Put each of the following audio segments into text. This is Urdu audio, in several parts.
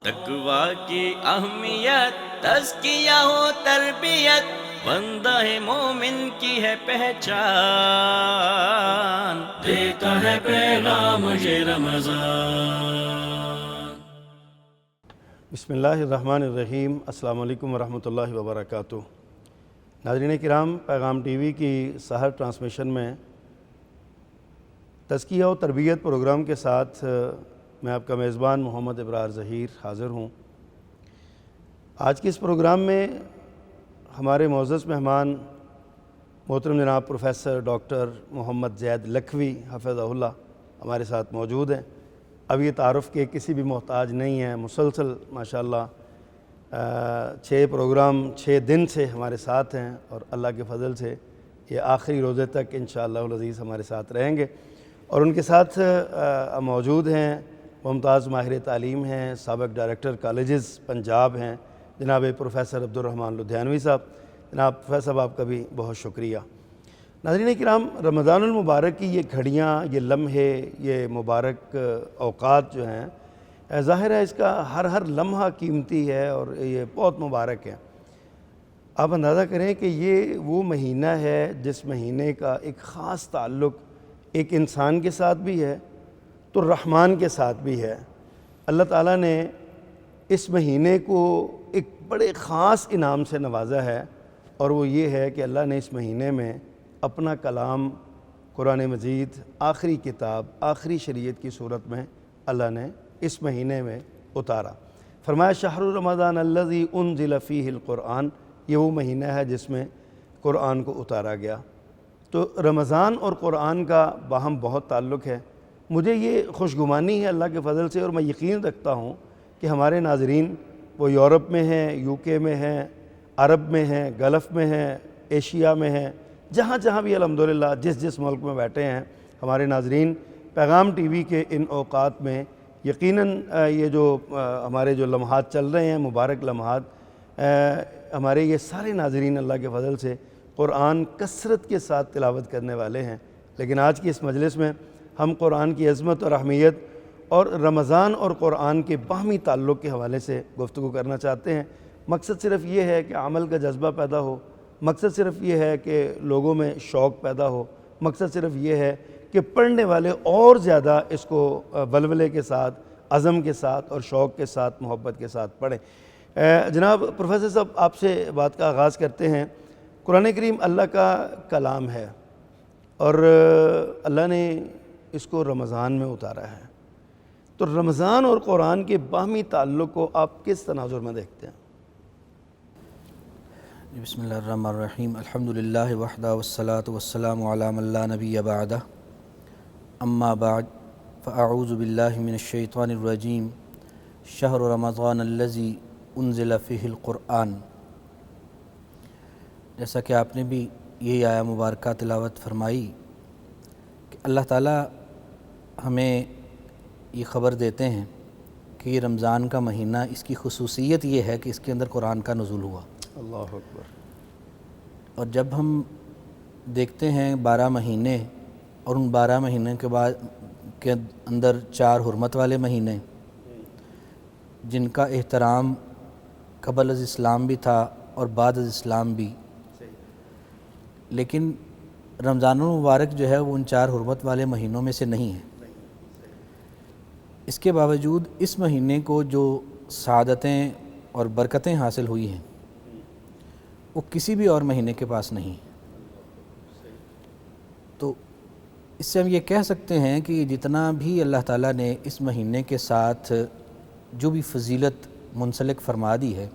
تقوی کی اہمیت تزکیہ ہو تربیت بندہ مومن کی ہے پہچان دیتا ہے پیغام یہ رمضان۔ بسم اللہ الرحمن الرحیم۔ السلام علیکم ورحمۃ اللہ وبرکاتہ۔ ناظرین کرام، پیغام ٹی وی کی سحر ٹرانسمیشن میں تزکیہ و تربیت پروگرام کے ساتھ میں آپ کا میزبان محمد ابرار ظہیر حاضر ہوں۔ آج کے اس پروگرام میں ہمارے معزز مہمان محترم جناب پروفیسر ڈاکٹر محمد زید لکھوی حفظہ اللہ ہمارے ساتھ موجود ہیں۔ اب یہ تعارف کے کسی بھی محتاج نہیں ہیں، مسلسل ماشاءاللہ 6 پروگرام 6 دن سے ہمارے ساتھ ہیں، اور اللہ کے فضل سے یہ آخری روزے تک انشاءاللہ العزیز ہمارے ساتھ رہیں گے۔ اور ان کے ساتھ موجود ہیں ممتاز ماہر تعلیم ہیں، سابق ڈائریکٹر کالجز پنجاب ہیں، جناب پروفیسر عبدالرحمن لدھیانوی صاحب۔ جناب پروفیسر صاحب، آپ کا بھی بہت شکریہ۔ ناظرین کرام، رمضان المبارک کی یہ گھڑیاں، یہ لمحے، یہ مبارک اوقات جو ہیں، ظاہر ہے اس کا ہر لمحہ قیمتی ہے اور یہ بہت مبارک ہے۔ آپ اندازہ کریں کہ یہ وہ مہینہ ہے جس مہینے کا ایک خاص تعلق ایک انسان کے ساتھ بھی ہے تو رحمان کے ساتھ بھی ہے۔ اللہ تعالیٰ نے اس مہینے کو ایک بڑے خاص انعام سے نوازا ہے، اور وہ یہ ہے کہ اللہ نے اس مہینے میں اپنا کلام قرآن مجید، آخری کتاب، آخری شریعت کی صورت میں اللہ نے اس مہینے میں اتارا۔ فرمایا شہر رمضان الذی انزل فیہ القرآن، یہ وہ مہینہ ہے جس میں قرآن کو اتارا گیا۔ تو رمضان اور قرآن کا باہم بہت تعلق ہے۔ مجھے یہ خوشگمانی ہے اللہ کے فضل سے، اور میں یقین رکھتا ہوں کہ ہمارے ناظرین وہ یورپ میں ہیں، یو کے میں ہیں، عرب میں ہیں، گلف میں ہیں، ایشیا میں ہیں، جہاں بھی الحمدللہ جس ملک میں بیٹھے ہیں ہمارے ناظرین، پیغام ٹی وی کے ان اوقات میں یقیناً یہ جو ہمارے جو لمحات چل رہے ہیں، مبارک لمحات، ہمارے یہ سارے ناظرین اللہ کے فضل سے قرآن کثرت کے ساتھ تلاوت کرنے والے ہیں۔ لیکن آج کی اس مجلس میں ہم قرآن کی عظمت اور اہمیت اور رمضان اور قرآن کے باہمی تعلق کے حوالے سے گفتگو کرنا چاہتے ہیں۔ مقصد صرف یہ ہے کہ عمل کا جذبہ پیدا ہو، مقصد صرف یہ ہے کہ لوگوں میں شوق پیدا ہو، مقصد صرف یہ ہے کہ پڑھنے والے اور زیادہ اس کو ولولے کے ساتھ، عزم کے ساتھ اور شوق کے ساتھ، محبت کے ساتھ پڑھیں۔ جناب پروفیسر صاحب، آپ سے بات کا آغاز کرتے ہیں۔ قرآن کریم اللہ کا کلام ہے، اور اللہ نے اس کو رمضان میں اتارا ہے، تو رمضان اور قرآن کے باہمی تعلق کو آپ کس تناظر میں دیکھتے ہیں؟ بسم اللہ الرحمن الرحیم۔ الحمدللہ وحدہ والصلاة والسلام علی من لا نبی بعدہ، اما بعد فاعوذ باللہ من الشیطان الرجیم۔ شہر رمضان الذی انزل فیہ القرآن، جیسا کہ آپ نے بھی یہی آیہ مبارکہ تلاوت فرمائی کہ اللہ تعالیٰ ہمیں یہ خبر دیتے ہیں کہ یہ رمضان کا مہینہ، اس کی خصوصیت یہ ہے کہ اس کے اندر قرآن کا نزول ہوا۔ اللہ اکبر۔ اور جب ہم دیکھتے ہیں 12 مہینے، اور ان 12 مہینے کے اندر 4 حرمت والے مہینے جن کا احترام قبل از اسلام بھی تھا اور بعد از اسلام بھی، لیکن رمضان المبارک جو ہے وہ ان 4 حرمت والے مہینوں میں سے نہیں ہے۔ اس کے باوجود اس مہینے کو جو سعادتیں اور برکتیں حاصل ہوئی ہیں وہ کسی بھی اور مہینے کے پاس نہیں۔ تو اس سے ہم یہ کہہ سکتے ہیں کہ جتنا بھی اللہ تعالیٰ نے اس مہینے کے ساتھ جو بھی فضیلت منسلک فرما دی ہے،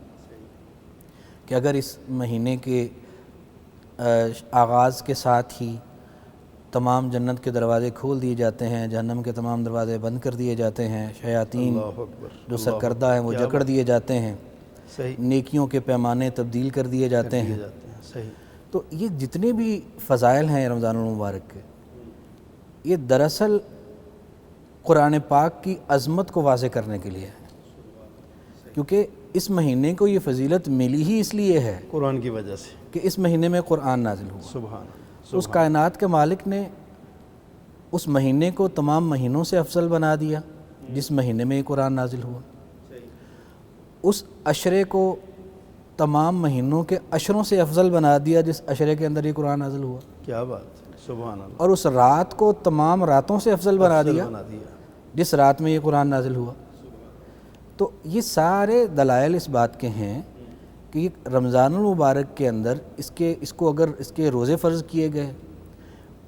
کہ اگر اس مہینے کے آغاز کے ساتھ ہی تمام جنت کے دروازے کھول دیے جاتے ہیں، جہنم کے تمام دروازے بند کر دیے جاتے ہیں، شیاطین جو سرکردہ ہیں وہ جکڑ دیے جاتے ہیں، نیکیوں کے پیمانے تبدیل کر دیے جاتے ہیں۔ تو یہ جتنے بھی فضائل ہیں رمضان المبارک کے، یہ دراصل قرآن پاک کی عظمت کو واضح کرنے کے لیے ہے، کیونکہ اس مہینے کو یہ فضیلت ملی ہی اس لیے ہے قرآن کی وجہ سے کہ اس مہینے میں قرآن نازل ہوا۔ سبحان اس کائنات کے مالک نے اس مہینے کو تمام مہینوں سے افضل بنا دیا جس مہینے میں یہ قرآن نازل ہوا۔ اس عشرے کو تمام مہینوں کے عشروں سے افضل بنا دیا جس عشرے کے اندر یہ قرآن نازل ہوا. کیا بات ہے، سبحان اللہ. اور اس رات کو تمام راتوں سے افضل بنا دیا بنا دیا. جس رات میں یہ قرآن نازل ہوا. تو یہ سارے دلائل اس بات کے ہیں کہ یہ رمضان المبارک کے اندر اس کو اگر اس کے روزے فرض کیے گئے،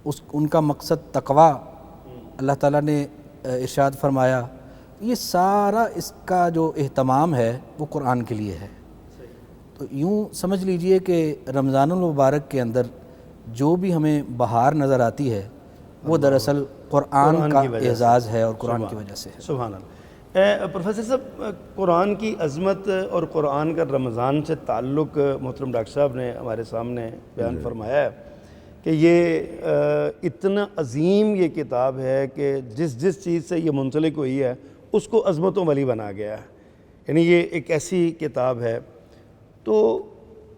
ان کا مقصد تقوی اللہ تعالیٰ نے ارشاد فرمایا، یہ سارا اس کا جو اہتمام ہے وہ قرآن کے لیے ہے. تو یوں سمجھ لیجئے کہ رمضان المبارک کے اندر جو بھی ہمیں بہار نظر آتی ہے وہ دراصل قرآن کا اعزاز ہے اور قرآن کی وجہ سے ہے. سبحان اللہ. پروفیسر صاحب، قرآن کی عظمت اور قرآن کا رمضان سے تعلق محترم ڈاکٹر صاحب نے ہمارے سامنے بیان فرمایا ہے کہ یہ اتنا عظیم یہ کتاب ہے کہ جس چیز سے یہ منسلک ہوئی ہے اس کو عظمتوں والی بنا گیا ہے. یعنی یہ ایک ایسی کتاب ہے. تو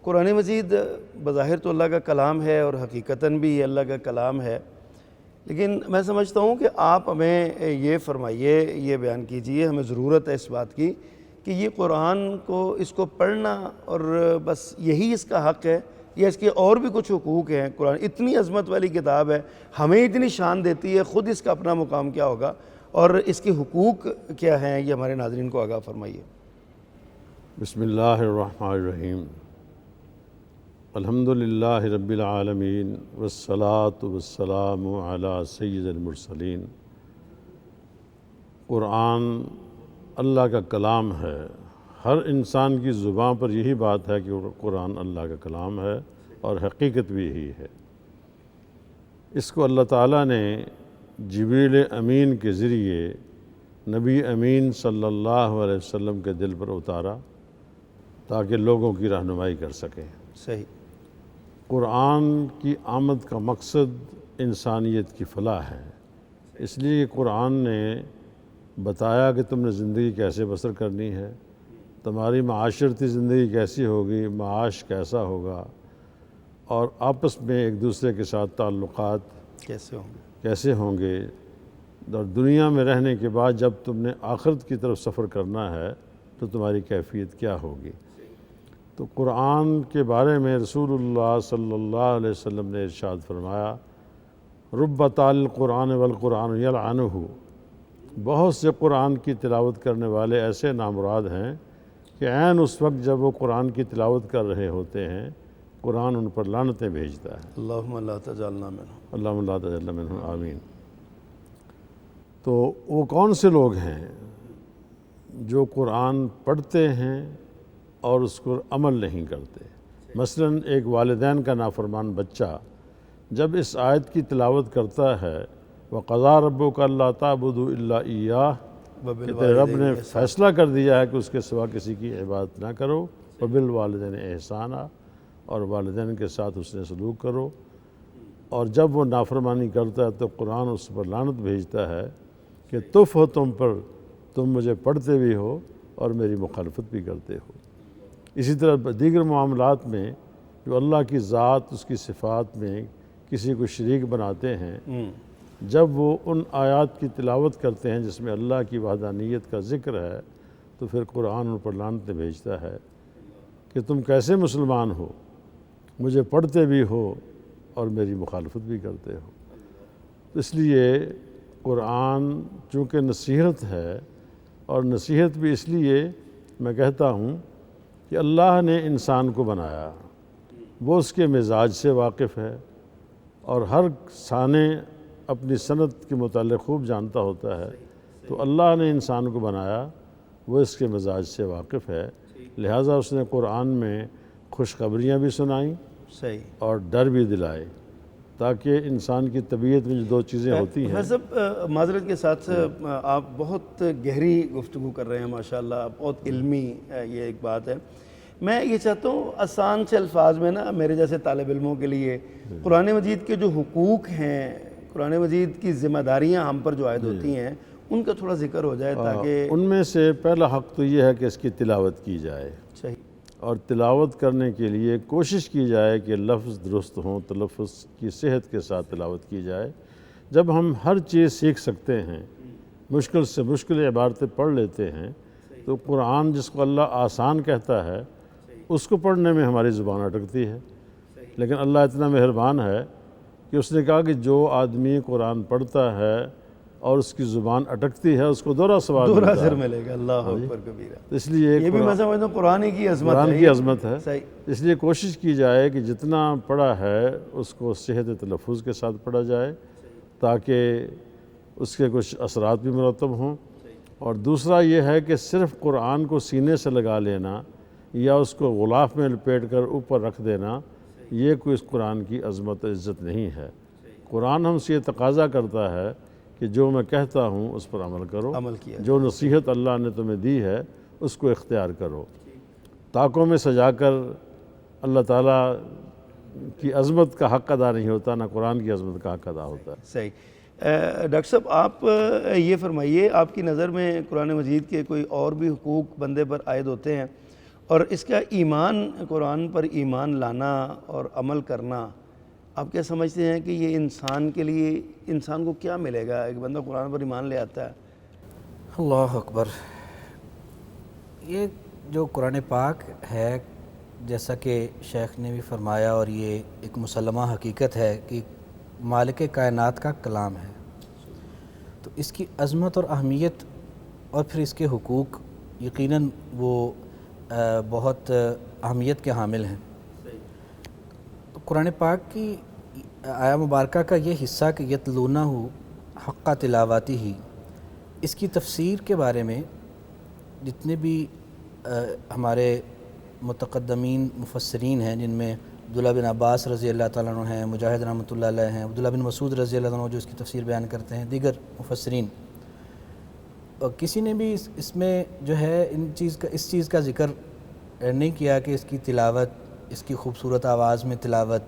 قرآن مجید بظاہر تو اللہ کا کلام ہے اور حقیقتاً بھی یہ اللہ کا کلام ہے، لیکن میں سمجھتا ہوں کہ آپ ہمیں یہ فرمائیے، یہ بیان کیجئے، ہمیں ضرورت ہے اس بات کی کہ یہ قرآن کو اس کو پڑھنا اور بس یہی اس کا حق ہے یا اس کے اور بھی کچھ حقوق ہیں؟ قرآن اتنی عظمت والی کتاب ہے، ہمیں اتنی شان دیتی ہے، خود اس کا اپنا مقام کیا ہوگا اور اس کے حقوق کیا ہیں، یہ ہمارے ناظرین کو آگاہ فرمائیے. بسم اللہ الرحمن الرحیم. الحمدللہ رب العالمین والصلاة والسلام علی سید المرسلین. قرآن اللہ کا کلام ہے. ہر انسان کی زبان پر یہی بات ہے کہ قرآن اللہ کا کلام ہے اور حقیقت بھی یہی ہے. اس کو اللہ تعالیٰ نے جبریل امین کے ذریعے نبی امین صلی اللہ علیہ وسلم کے دل پر اتارا تاکہ لوگوں کی رہنمائی کر سکیں. صحیح. قرآن کی آمد کا مقصد انسانیت کی فلاح ہے. اس لیے قرآن نے بتایا کہ تم نے زندگی کیسے بسر کرنی ہے، تمہاری معاشرتی زندگی کیسی ہوگی، معاش کیسا ہوگا، اور آپس میں ایک دوسرے کے ساتھ تعلقات کیسے ہوں گے، اور دنیا میں رہنے کے بعد جب تم نے آخرت کی طرف سفر کرنا ہے تو تمہاری کیفیت کیا ہوگی. تو قرآن کے بارے میں رسول اللہ صلی اللہ علیہ وسلم نے ارشاد فرمایا، رب تال القرآن والقرآن یلعنہ. بہت سے قرآن کی تلاوت کرنے والے ایسے نامراد ہیں کہ عین اس وقت جب وہ قرآن کی تلاوت کر رہے ہوتے ہیں قرآن ان پر لعنتیں بھیجتا ہے. اللہم لا تجعلنا منہم. اللہم لا تجعلنا منہم، آمین. تو وہ کون سے لوگ ہیں جو قرآن پڑھتے ہیں اور اس کو عمل نہیں کرتے؟ مثلا ایک والدین کا نافرمان بچہ جب اس آیت کی تلاوت کرتا ہے، وَقَضَىٰ رَبُّكَ أَلَّا تَعْبُدُوا إِلَّا إِيَّاهُ، کہ تیرے رب نے فیصلہ کر دیا ہے کہ اس کے سوا کسی کی عبادت نہ کرو، وَبِالْوَالِدَيْنِ إِحْسَانًا، اور والدین کے ساتھ حسن سلوک کرو. اور جب وہ نافرمانی کرتا ہے تو قرآن اس پر لعنت بھیجتا ہے کہ تف ہو تم پر، تم مجھے پڑھتے بھی ہو اور میری مخالفت بھی کرتے ہو. اسی طرح دیگر معاملات میں جو اللہ کی ذات، اس کی صفات میں کسی کو شریک بناتے ہیں، جب وہ ان آیات کی تلاوت کرتے ہیں جس میں اللہ کی وحدانیت کا ذکر ہے تو پھر قرآن ان پر لعنتیں بھیجتا ہے کہ تم کیسے مسلمان ہو، مجھے پڑھتے بھی ہو اور میری مخالفت بھی کرتے ہو. اس لیے قرآن چونکہ نصیحت ہے، اور نصیحت بھی اس لیے میں کہتا ہوں کہ اللہ نے انسان کو بنایا، وہ اس کے مزاج سے واقف ہے، اور ہر سانے اپنی صنعت کے متعلق خوب جانتا ہوتا ہے. تو اللہ نے انسان کو بنایا، وہ اس کے مزاج سے واقف ہے، لہٰذا اس نے قرآن میں خوشخبریاں بھی سنائیں اور ڈر بھی دلائے تاکہ انسان کی طبیعت میں جو دو چیزیں ہوتی ہیں. صاحب معذرت کے ساتھ آپ بہت گہری گفتگو کر رہے ہیں ماشاءاللہ، بہت علمی یہ ایک بات ہے. میں یہ چاہتا ہوں آسان سے الفاظ میں نا میرے جیسے طالب علموں کے لیے قرآن مجید کے جو حقوق ہیں، قرآن مجید کی ذمہ داریاں ہم پر جو عائد ہوتی ہیں، ان کا تھوڑا ذکر ہو جائے تاکہ ان میں سے پہلا حق تو یہ ہے کہ اس کی تلاوت کی جائے. صحیح. اور تلاوت کرنے کے لیے کوشش کی جائے کہ لفظ درست ہوں، تلفظ کی صحت کے ساتھ تلاوت کی جائے. جب ہم ہر چیز سیکھ سکتے ہیں، مشکل سے مشکل عبارتیں پڑھ لیتے ہیں، تو قرآن جس کو اللہ آسان کہتا ہے اس کو پڑھنے میں ہماری زبان اٹکتی ہے، لیکن اللہ اتنا مہربان ہے کہ اس نے کہا کہ جو آدمی قرآن پڑھتا ہے اور اس کی زبان اٹکتی ہے اس کو دوہرا ثواب دوہرا ملتا ہے۔ اجر ملے گا، اللہ اکبر کبیرہ۔ تو اس لیے یہ بھی میں سمجھتا ہوں قرآن کی عظمت ہے، قرآن کی عظمت ہے، صحیح۔ اس لیے کوشش کی جائے کہ جتنا پڑھا ہے اس کو صحت تلفظ کے ساتھ پڑھا جائے تاکہ اس کے کچھ اثرات بھی مرتب ہوں۔ اور دوسرا یہ ہے کہ صرف قرآن کو سینے سے لگا لینا یا اس کو غلاف میں لپیٹ کر اوپر رکھ دینا، یہ کوئی اس قرآن کی عظمت و عزت نہیں ہے۔ قرآن ہم سے یہ تقاضا کرتا ہے کہ جو میں کہتا ہوں اس پر عمل کرو، عمل کیا جو نصیحت اللہ نے تمہیں دی ہے اس کو اختیار کرو۔ طاقوں میں سجا کر اللہ تعالیٰ کی عظمت کا حق ادا نہیں ہوتا، نہ قرآن کی عظمت کا حق ادا ہوتا ہے۔ صحیح۔ ڈاکٹر صاحب آپ یہ فرمائیے، آپ کی نظر میں قرآن مجید کے کوئی اور بھی حقوق بندے پر عائد ہوتے ہیں، اور اس کا ایمان، قرآن پر ایمان لانا اور عمل کرنا، آپ کیا سمجھتے ہیں کہ یہ انسان کے لیے، انسان کو کیا ملے گا؟ ایک بندہ قرآن پر ایمان لے آتا ہے۔ اللہ اکبر۔ یہ جو قرآن پاک ہے، جیسا کہ شیخ نے بھی فرمایا اور یہ ایک مسلمہ حقیقت ہے کہ مالک کائنات کا کلام ہے، تو اس کی عظمت اور اہمیت اور پھر اس کے حقوق یقیناً وہ بہت اہمیت کے حامل ہیں۔ تو قرآن پاک کی آیا مبارکہ کا یہ حصہ کہ یتلونہ حق تلاواتی ہی، اس کی تفسیر کے بارے میں جتنے بھی ہمارے متقدمین مفسرین ہیں، جن میں عبداللہ بن عباس رضی اللہ تعالیٰ عنہ ہیں، مجاہد رحمۃ اللہ علیہ ہیں، عبداللہ بن مسعود رضی اللہ عنہ جو اس کی تفسیر بیان کرتے ہیں، دیگر مفسرین، اور کسی نے بھی اس میں جو ہے اس چیز کا ذکر نہیں کیا کہ اس کی تلاوت، اس کی خوبصورت آواز میں تلاوت،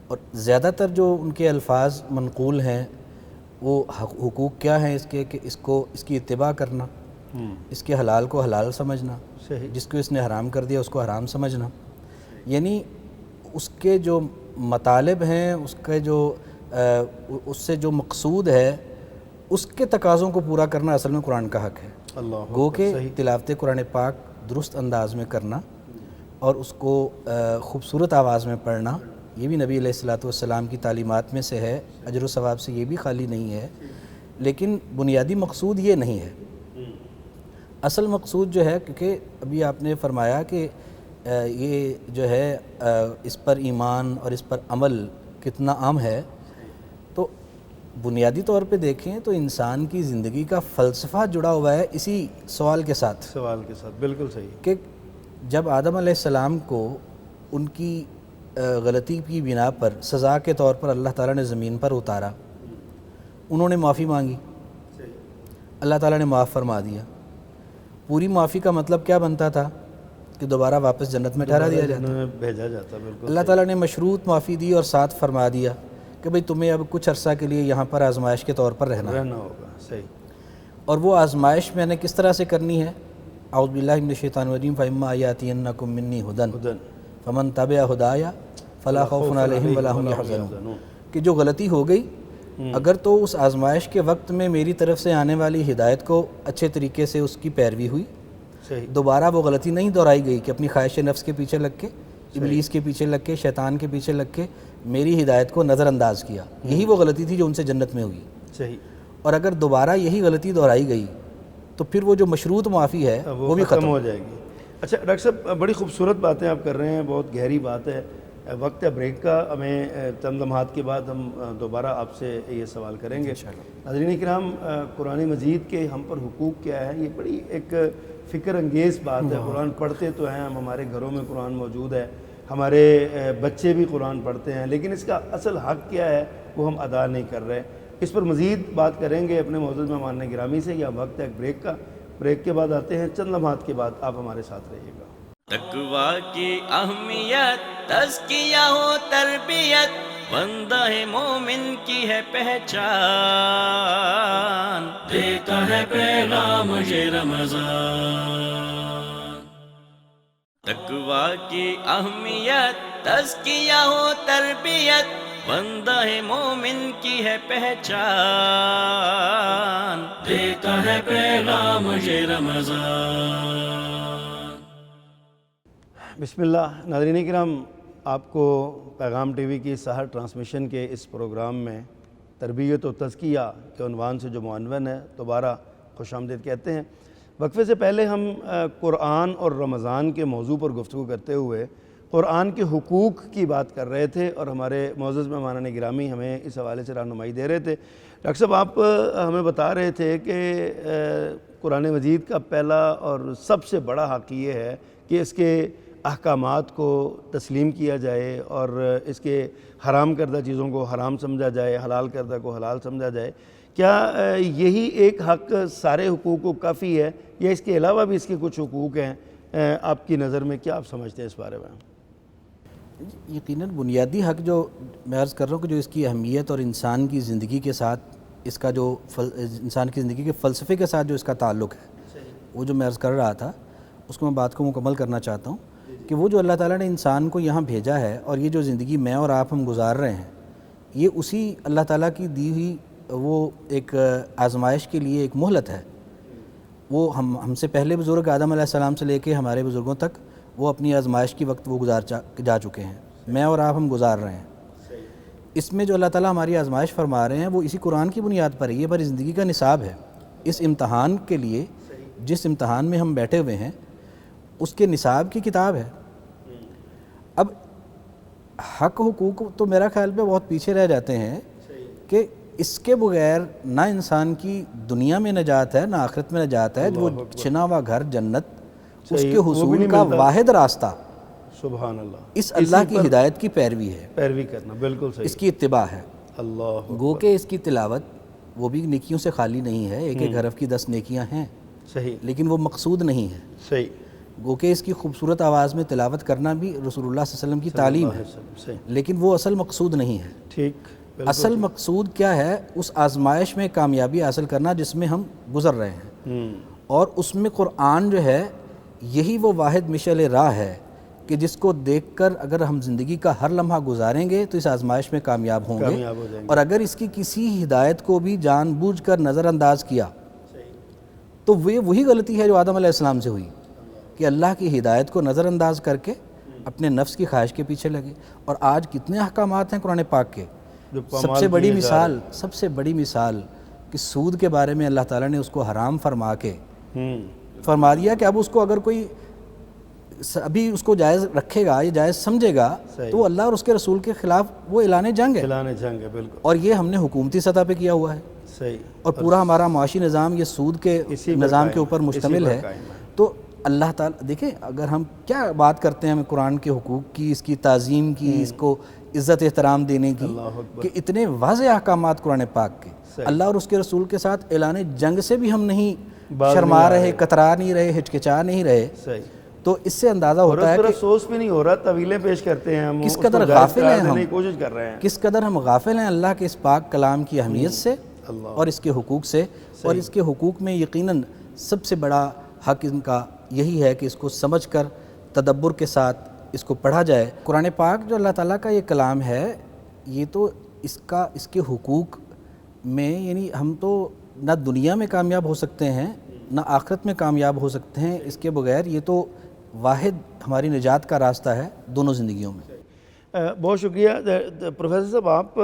اور زیادہ تر جو ان کے الفاظ منقول ہیں وہ حقوق کیا ہیں اس کے، کہ اس کی اتباع کرنا، اس کے حلال کو حلال سمجھنا، جس کو اس نے حرام کر دیا اس کو حرام سمجھنا، یعنی اس کے جو مطالب ہیں، اس کے جو اس سے جو مقصود ہے، اس کے تقاضوں کو پورا کرنا اصل میں قرآن کا حق ہے۔ گو کہ تلاوت قرآن پاک درست انداز میں کرنا اور اس کو خوبصورت آواز میں پڑھنا، یہ بھی نبی علیہ الصلوۃ والسلام کی تعلیمات میں سے ہے، اجر و ثواب سے یہ بھی خالی نہیں ہے، لیکن بنیادی مقصود یہ نہیں ہے۔ اصل مقصود جو ہے، کیونکہ ابھی آپ نے فرمایا کہ یہ جو ہے اس پر ایمان اور اس پر عمل کتنا عام ہے، تو بنیادی طور پہ دیکھیں تو انسان کی زندگی کا فلسفہ جڑا ہوا ہے اسی سوال کے ساتھ، بالکل صحیح، کہ جب آدم علیہ السلام کو ان کی غلطی کی بنا پر سزا کے طور پر اللہ تعالیٰ نے زمین پر اتارا، انہوں نے معافی مانگی، اللہ تعالیٰ نے معاف فرما دیا۔ پوری معافی کا مطلب کیا بنتا تھا کہ دوبارہ واپس جنت میں ٹھہرا دیا جاتا، بھیجا جاتا۔ بالکل اللہ تعالیٰ نے مشروط معافی دی اور ساتھ فرما دیا کہ بھئی تمہیں اب کچھ عرصہ کے لیے یہاں پر آزمائش کے طور پر رہنا ہوگا۔ صحیح۔ اور وہ آزمائش میں نے کس طرح سے کرنی ہے؟ اعوذ باللہ من الشیطان الرجیم، فَإِمَّا يَأْتِيَنَّكُم مِّنِّي هُدًى فَمَن تَبِعَ هُدَايَ فَلَا خَوْفٌ عَلَيْهِمْ وَلَا هُمْ يَحْزَنُونَ، کہ جو غلطی ہو گئی، اگر تو اس آزمائش کے وقت میں میری طرف سے آنے والی ہدایت کو اچھے طریقے سے اس کی پیروی ہوئی، دوبارہ وہ غلطی نہیں دہرائی گئی کہ اپنی خواہش نفس کے پیچھے لگ کے، ابلیس کے پیچھے لگ کے، شیطان کے پیچھے لگ کے میری ہدایت کو نظر انداز کیا، یہی وہ غلطی تھی جو ان سے جنت میں ہوئی۔ صحیح۔ اور اگر دوبارہ یہی غلطی دہرائی گئی تو پھر وہ جو مشروط معافی ہے وہ بھی ختم ہو جائے گی۔ اچھا ڈاکٹر صاحب، بڑی خوبصورت باتیں آپ کر رہے ہیں، بہت گہری بات ہے۔ وقت ہے بریک کا، ہمیں چند لمحات کے بعد ہم دوبارہ آپ سے یہ سوال کریں گے۔ ناظرین کرام، قرآن مجید کے ہم پر حقوق کیا ہیں، یہ بڑی ایک فکر انگیز بات ہے۔ قرآن پڑھتے تو ہیں ہم، ہمارے گھروں میں قرآن موجود ہے، ہمارے بچے بھی قرآن پڑھتے ہیں، لیکن اس کا اصل حق کیا ہے وہ ہم ادا نہیں کر رہے۔ اس پر مزید بات کریں گے اپنے معزز مہمان گرامی سے۔ یہ وقت ہے بریک کا، بریک کے بعد آتے ہیں، چند لمحات کے بعد آپ ہمارے ساتھ رہیے گا۔ تقویٰ کی اہمیت، تزکیہ و تربیت، بندہ مومن کی ہے پہچان، دیتا ہے پیغام یہ رمضان۔ تقویٰ کی اہمیت، تزکیہ و تربیت، بندہ ہے مومن کی ہے پہچان، دیتا ہے پیغام یہ رمضان۔ بسم اللہ۔ ناظرین کرام، آپ کو پیغام ٹی وی کی سحر ٹرانسمیشن کے اس پروگرام میں تربیت و تزکیہ کے عنوان سے جو معنون ہے دوبارہ خوش آمدید کہتے ہیں۔ وقفے سے پہلے ہم قرآن اور رمضان کے موضوع پر گفتگو کرتے ہوئے قرآن کے حقوق کی بات کر رہے تھے، اور ہمارے معزز مہمانان گرامی ہمیں اس حوالے سے رہنمائی دے رہے تھے۔ ڈاکٹر صاحب، آپ ہمیں بتا رہے تھے کہ قرآن مجید کا پہلا اور سب سے بڑا حق یہ ہے کہ اس کے احکامات کو تسلیم کیا جائے اور اس کے حرام کردہ چیزوں کو حرام سمجھا جائے، حلال کردہ کو حلال سمجھا جائے۔ کیا یہی ایک حق سارے حقوق کو کافی ہے، یا اس کے علاوہ بھی اس کے کچھ حقوق ہیں؟ آپ کی نظر میں کیا آپ سمجھتے ہیں اس بارے میں؟ یقیناً بنیادی حق جو میں عرض کر رہا ہوں کہ جو اس کی اہمیت اور انسان کی زندگی کے ساتھ اس کا جو انسان کی زندگی کے فلسفے کے ساتھ جو اس کا تعلق ہے، وہ جو میں عرض کر رہا تھا اس کو میں بات کو مکمل کرنا چاہتا ہوں کہ وہ جو اللہ تعالیٰ نے انسان کو یہاں بھیجا ہے، اور یہ جو زندگی میں اور آپ ہم گزار رہے ہیں، یہ اسی اللہ تعالیٰ کی دی ہوئی وہ ایک آزمائش کے لیے ایک مہلت ہے۔ وہ ہم سے پہلے بزرگ آدم علیہ السلام سے لے کے ہمارے بزرگوں تک وہ اپنی آزمائش کی وقت وہ گزار جا چکے ہیں، میں اور آپ ہم گزار رہے ہیں۔ اس میں جو اللہ تعالیٰ ہماری آزمائش فرما رہے ہیں وہ اسی قرآن کی بنیاد پر ہے، یہ ہماری زندگی کا نصاب ہے۔ اس امتحان کے لیے جس امتحان میں ہم بیٹھے ہوئے ہیں اس کے نصاب کی کتاب ہے۔ اب حق حقوق تو میرا خیال پہ بہت پیچھے رہ جاتے ہیں کہ اس کے بغیر نہ انسان کی دنیا میں نجات ہے نہ آخرت میں نجات ہے۔ وہ چھنا ہوا گھر جنت، اس کے حصول کا واحد راستہ سبحان اللہ اس اللہ کی ہدایت کی پیروی ہے، پیروی کرنا، بالکل صحیح، اس کی اتباع ہے۔ اللہ گو کہ اس کی تلاوت وہ بھی نیکیوں سے خالی نہیں ہے، ایک ایک حرف کی 10 نیکیاں ہیں، صحیح لیکن وہ مقصود نہیں ہے۔ صحیح، گو کہ اس کی خوبصورت آواز میں تلاوت کرنا بھی رسول اللہ صلی اللہ علیہ وسلم کی تعلیم ہے، صحیح، لیکن وہ اصل مقصود نہیں ہے۔ ٹھیک، اصل مقصود کیا ہے؟ اس آزمائش میں کامیابی حاصل کرنا جس میں ہم گزر رہے ہیں، اور اس میں قرآن جو ہے یہی وہ واحد مشعل راہ ہے کہ جس کو دیکھ کر اگر ہم زندگی کا ہر لمحہ گزاریں گے تو اس آزمائش میں کامیاب ہوں گے، اور اگر اس کی کسی ہدایت کو بھی جان بوجھ کر نظر انداز کیا تو وہی غلطی ہے جو آدم علیہ السلام سے ہوئی کہ اللہ کی ہدایت کو نظر انداز کر کے اپنے نفس کی خواہش کے پیچھے لگے۔ اور آج کتنے احکامات ہیں قرآن پاک کے، سب سے بڑی مثال کہ سود کے بارے میں اللہ تعالیٰ نے اس کو حرام فرما دیا کہ اب اس کو اگر کوئی ابھی اس کو جائز رکھے گا یا جائز سمجھے گا تو وہ اللہ اور اس کے رسول کے خلاف وہ اعلان جنگ ہے، بالکل، اور یہ ہم نے حکومتی سطح پہ کیا ہوا ہے، صحیح، اور پورا ہمارا معاشی نظام یہ سود کے نظام کے اوپر مشتمل ہے۔ تو اللہ تعالیٰ دیکھیں، اگر ہم کیا بات کرتے ہیں ہمیں قرآن کے حقوق کی، اس کی تعظیم کی، اس کو عزت احترام دینے کی، کہ اتنے واضح احکامات قرآن پاک کے، اللہ اور اس کے رسول کے ساتھ اعلان جنگ سے بھی ہم نہیں شرما رہے، کترا نہیں رہے، ہچکچا نہیں رہے، تو اس سے اندازہ ہوتا ہے کہ افسوس بھی نہیں ہو رہا، طویلیں پیش کرتے ہیں ہم، کس قدر غافل ہیں ہم، کوشش کر رہے ہیں، کس قدر ہم غافل ہیں اللہ کے اس پاک کلام کی اہمیت سے اور اس کے حقوق سے۔ اور اس کے حقوق میں یقیناً سب سے بڑا حق ان کا یہی ہے کہ اس کو سمجھ کر تدبر کے ساتھ اس کو پڑھا جائے۔ قرآن پاک جو اللہ تعالیٰ کا یہ کلام ہے، یہ تو اس کے حقوق میں یعنی ہم تو نہ دنیا میں کامیاب ہو سکتے ہیں نہ آخرت میں کامیاب ہو سکتے ہیں اس کے بغیر۔ یہ تو واحد ہماری نجات کا راستہ ہے دونوں زندگیوں میں۔ بہت شکریہ پروفیسر صاحب، آپ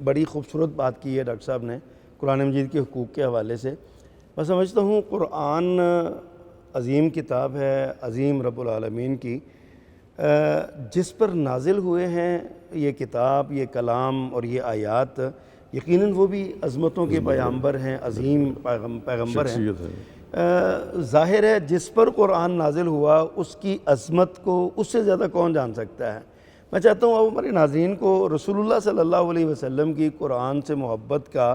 بڑی خوبصورت بات کی ہے ڈاکٹر صاحب نے قرآن مجید کے حقوق کے حوالے سے۔ میں سمجھتا ہوں قرآن عظیم کتاب ہے، عظیم رب العالمین کی، جس پر نازل ہوئے ہیں یہ کتاب، یہ کلام اور یہ آیات، یقیناً وہ بھی عظمتوں کے پیغمبر ہیں، عظیم پیغمبر ہیں۔ ظاہر ہے جس پر قرآن نازل ہوا اس کی عظمت کو اس سے زیادہ کون جان سکتا ہے۔ میں چاہتا ہوں اب ہمارے ناظرین کو رسول اللہ صلی اللہ علیہ وسلم کی قرآن سے محبت کا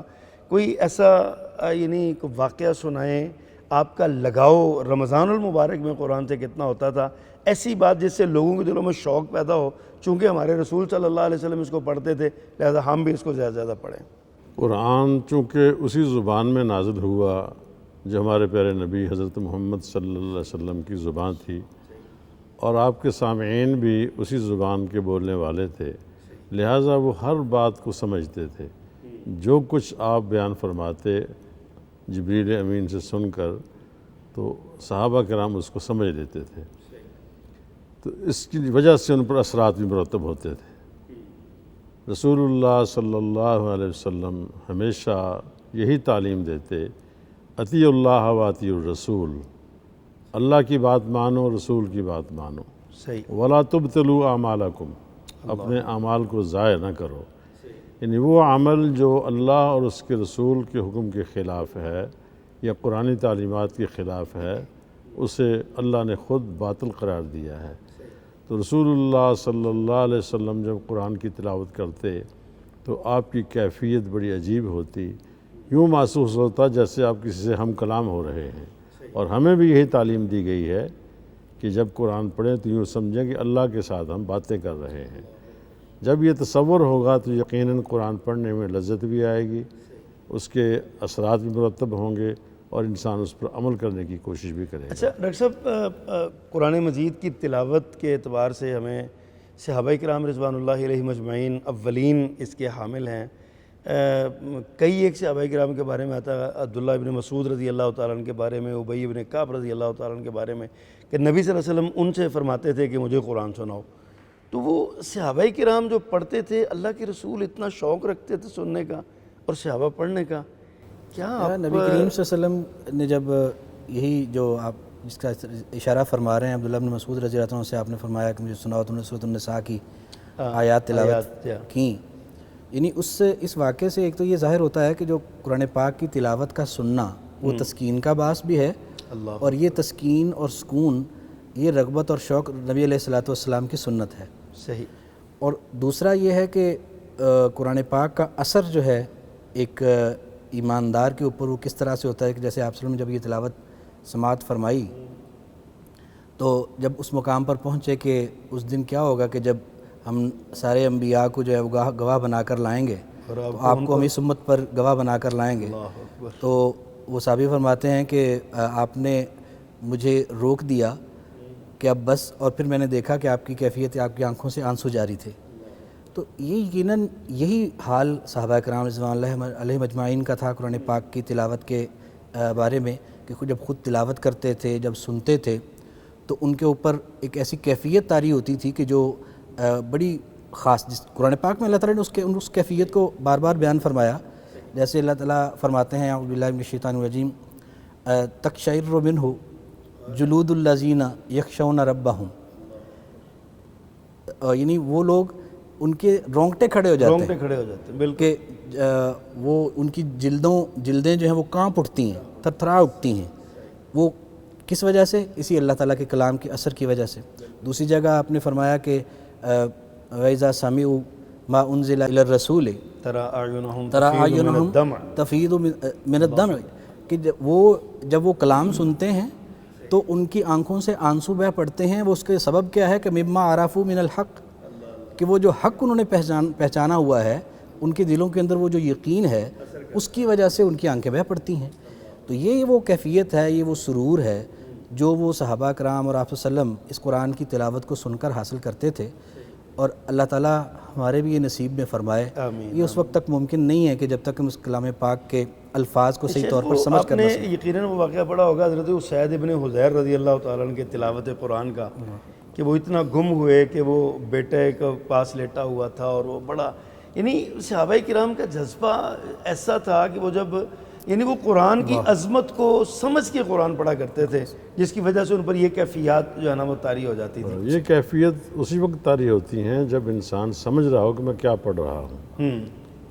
کوئی ایسا یعنی واقعہ سنائیں، آپ کا لگاؤ رمضان المبارک میں قرآن سے کتنا ہوتا تھا، ایسی بات جس سے لوگوں کے دلوں میں شوق پیدا ہو، چونکہ ہمارے رسول صلی اللہ علیہ وسلم اس کو پڑھتے تھے لہذا ہم بھی اس کو زیادہ زیادہ پڑھیں۔ قرآن چونکہ اسی زبان میں نازل ہوا جو ہمارے پیارے نبی حضرت محمد صلی اللہ علیہ وسلم کی زبان تھی، اور آپ کے سامعین بھی اسی زبان کے بولنے والے تھے، لہٰذا وہ ہر بات کو سمجھتے تھے، جو کچھ آپ بیان فرماتے جبریل امین سے سن کر تو صحابہ کرام اس کو سمجھ لیتے تھے، تو اس کی وجہ سے ان پر اثرات بھی مرتب ہوتے تھے۔ رسول اللہ صلی اللہ علیہ وسلم ہمیشہ یہی تعلیم دیتے، اطیع اللہ و اطیع الرسول، اللہ کی بات مانو، رسول کی بات مانو، صحیح، ولا تبطلوا اعمالکم، اپنے اعمال کو ضائع نہ کرو، یعنی وہ عمل جو اللہ اور اس کے رسول کے حکم کے خلاف ہے یا قرآنی تعلیمات کے خلاف ہے، اسے اللہ نے خود باطل قرار دیا ہے۔ تو رسول اللہ صلی اللہ علیہ وسلم جب قرآن کی تلاوت کرتے تو آپ کی کیفیت بڑی عجیب ہوتی، یوں محسوس ہوتا جیسے آپ کسی سے ہم کلام ہو رہے ہیں، اور ہمیں بھی یہی تعلیم دی گئی ہے کہ جب قرآن پڑھیں تو یوں سمجھیں کہ اللہ کے ساتھ ہم باتیں کر رہے ہیں۔ جب یہ تصور ہوگا تو یقیناً قرآن پڑھنے میں لذت بھی آئے گی، اس کے اثرات بھی مرتب ہوں گے، اور انسان اس پر عمل کرنے کی کوشش بھی کرے گا۔ اچھا ڈاکٹر صاحب، قرآن مجید کی تلاوت کے اعتبار سے ہمیں صحابہ کرام رضوان اللہ علیہ مجمعین اولین اس کے حامل ہیں۔ کئی ایک صحابہ کرام کے بارے میں آتا ہے، عبداللہ ابن مسعود رضی اللہ تعالیٰ عنہ کے بارے میں، ابی ابن کعب رضی اللہ تعالیٰ عنہ کے بارے میں، کہ نبی صلی اللہ علیہ وسلم ان سے فرماتے تھے کہ مجھے قرآن سناؤ۔ تو وہ صحابہ کرام جو پڑھتے تھے، اللہ کے رسول اتنا شوق رکھتے تھے سننے کا اور صحابہ پڑھنے کا، کیا آپ نبی کریم صلی اللہ علیہ وسلم نے جب یہی جو آپ جس کا اشارہ فرما رہے ہیں، عبداللہ بن مسعود رضی اللہ عنہ سے آپ نے فرمایا کہ مجھے سناؤ، تو انہوں نے سورۃ النساء کی آیات تلاوت کی، یعنی اس واقعے سے ایک تو یہ ظاہر ہوتا ہے کہ جو قرآن پاک کی تلاوت کا سننا وہ تسکین کا باعث بھی ہے، اور یہ تسکین اور سکون یہ رغبت اور شوق نبی علیہ الصلوۃ والسلام کی سنت ہے۔ صحیح۔ اور دوسرا یہ ہے کہ قرآن پاک کا اثر جو ہے ایک ایماندار کے اوپر وہ کس طرح سے ہوتا ہے کہ جیسے آپ صلی اللہ علیہ وسلم نے جب یہ تلاوت سماعت فرمائی تو جب اس مقام پر پہنچے کہ اس دن کیا ہوگا کہ جب ہم سارے انبیاء کو جو ہے وہ گواہ بنا کر لائیں گے، تو آپ کو ہم اس امت پر گواہ بنا کر لائیں گے، تو وہ صحابی فرماتے ہیں کہ آپ نے مجھے روک دیا کہ اب بس، اور پھر میں نے دیکھا کہ آپ کی کیفیت، آپ کی آنکھوں سے آنسو جاری تھے۔ تو یہ یقیناً یہی حال صحابہ کرام رضوان اللہ علیہ مجمعین کا تھا قرآن پاک کی تلاوت کے بارے میں، کہ جب خود تلاوت کرتے تھے، جب سنتے تھے تو ان کے اوپر ایک ایسی کیفیت طاری ہوتی تھی کہ جو بڑی خاص، جس قرآن پاک میں اللہ تعالیٰ نے اس کیفیت کو بار بار بیان فرمایا، جیسے اللہ تعالیٰ فرماتے ہیں اعوذ باللہ من الشیطان الرجیم تقشعر منہ جلود الذین یخشون ربہم، یعنی وہ لوگ ان کے رونگٹے کھڑے ہو جاتے ہیں، بالکل، کہ وہ ان کی جلدیں جو ہیں وہ کانپ اٹھتی ہیں، تھرتھرا اٹھتی ہیں، وہ کس وجہ سے؟ اسی اللہ تعالیٰ کے کلام کے اثر کی وجہ سے۔ دوسری جگہ آپ نے فرمایا کہ وَإِذَا سَمِعُوا مَا أُنزِلَ إِلَى الرَّسُولِ تَرَى أَعْيُنَهُمْ تَفِيضُ مِنَ الدَّمْعِ، کہ جب وہ کلام سنتے ہیں تو ان کی آنکھوں سے آنسو بہہ پڑتے ہیں۔ وہ اس کے سبب کیا ہے کہ مِمَّا عَرَفُوا مِنَ الْحَقِّ، کہ وہ جو حق انہوں نے پہچانا ہوا ہے، ان کے دلوں کے اندر وہ جو یقین ہے، اس کی وجہ سے ان کی آنکھیں بہہ پڑتی ہیں۔ تو یہ وہ کیفیت ہے، یہ وہ سرور ہے جو وہ صحابہ کرام اور آپ صلی اللہ علیہ وسلم اس قرآن کی تلاوت کو سن کر حاصل کرتے تھے، اور اللہ تعالیٰ ہمارے بھی یہ نصیب میں فرمائے۔ یہ اس وقت تک ممکن نہیں ہے کہ جب تک ہم اس کلام پاک کے الفاظ کو صحیح طور پر سمجھ کر نہ سکیں۔ آپ نے یقیناً وہ واقعہ پڑھا ہوگا حضرت اسید ابن حضیر رضی اللہ تعالیٰ عنہ کے تلاوت قرآن کا، کہ وہ اتنا گم ہوئے کہ وہ بیٹے کے پاس لیٹا ہوا تھا، اور وہ بڑا، یعنی صحابہ کرام کا جذبہ ایسا تھا کہ وہ جب، یعنی وہ قرآن کی عظمت کو سمجھ کے قرآن پڑھا کرتے تھے، جس کی وجہ سے ان پر یہ کیفیات جو ہے نا وہ طاری ہو جاتی تھی۔ یہ کیفیت اسی وقت طاری ہوتی ہیں جب انسان سمجھ رہا ہو کہ میں کیا پڑھ رہا ہوں۔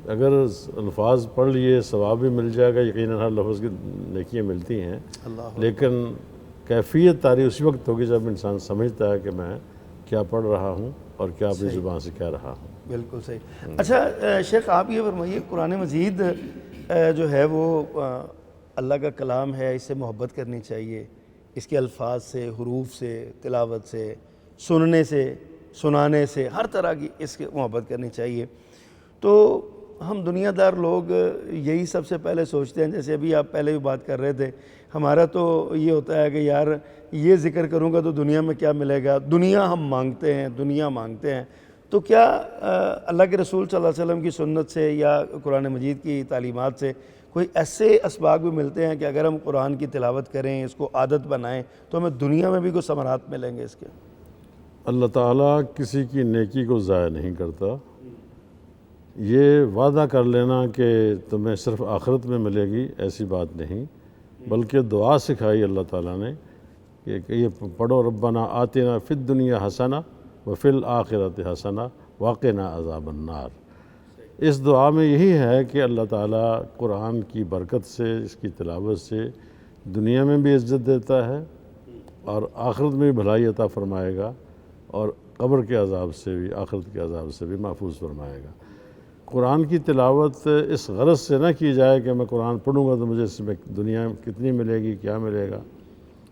اگر الفاظ پڑھ لیے ثواب بھی مل جائے گا، یقیناً ہر لفظ کی نیکیاں ملتی ہیں، لیکن کیفیت طاری اسی وقت ہوگی جب انسان سمجھتا ہے کہ میں کیا پڑھ رہا ہوں اور کیا اپنی زبان سے کہہ رہا ہوں۔ بالکل صحیح۔ اچھا شیخ، آپ یہ فرمائیے، قرآن مجید جو ہے وہ اللہ کا کلام ہے، اس سے محبت کرنی چاہیے، اس کے الفاظ سے، حروف سے، تلاوت سے، سننے سے، سنانے سے، ہر طرح کی اس کی محبت کرنی چاہیے۔ تو ہم دنیا دار لوگ یہی سب سے پہلے سوچتے ہیں، جیسے ابھی آپ پہلے بھی بات کر رہے تھے، ہمارا تو یہ ہوتا ہے کہ یار یہ ذکر کروں گا تو دنیا میں کیا ملے گا، دنیا ہم مانگتے ہیں، دنیا مانگتے ہیں۔ تو کیا اللہ کے رسول صلی اللہ علیہ وسلم کی سنت سے یا قرآن مجید کی تعلیمات سے کوئی ایسے اسباق بھی ملتے ہیں کہ اگر ہم قرآن کی تلاوت کریں، اس کو عادت بنائیں تو ہمیں دنیا میں بھی کچھ ثمرات ملیں گے اس کے؟ اللہ تعالیٰ کسی کی نیکی کو ضائع نہیں کرتا۔ یہ وعدہ کر لینا کہ تمہیں صرف آخرت میں ملے گی ایسی بات نہیں، بلکہ دعا سکھائی اللہ تعالیٰ نے کہ یہ پڑھو ربنا آتنا فی الدنیا حسنہ وفی الآخرۃ حسنہ وقنا عذاب النار۔ اس دعا میں یہی ہے کہ اللہ تعالیٰ قرآن کی برکت سے، اس کی تلاوت سے دنیا میں بھی عزت دیتا ہے اور آخرت میں بھی بھلائی عطا فرمائے گا، اور قبر کے عذاب سے بھی، آخرت کے عذاب سے بھی محفوظ فرمائے گا۔ قرآن کی تلاوت اس غرض سے نہ کی جائے کہ میں قرآن پڑھوں گا تو مجھے اس میں دنیا کتنی ملے گی، کیا ملے گا،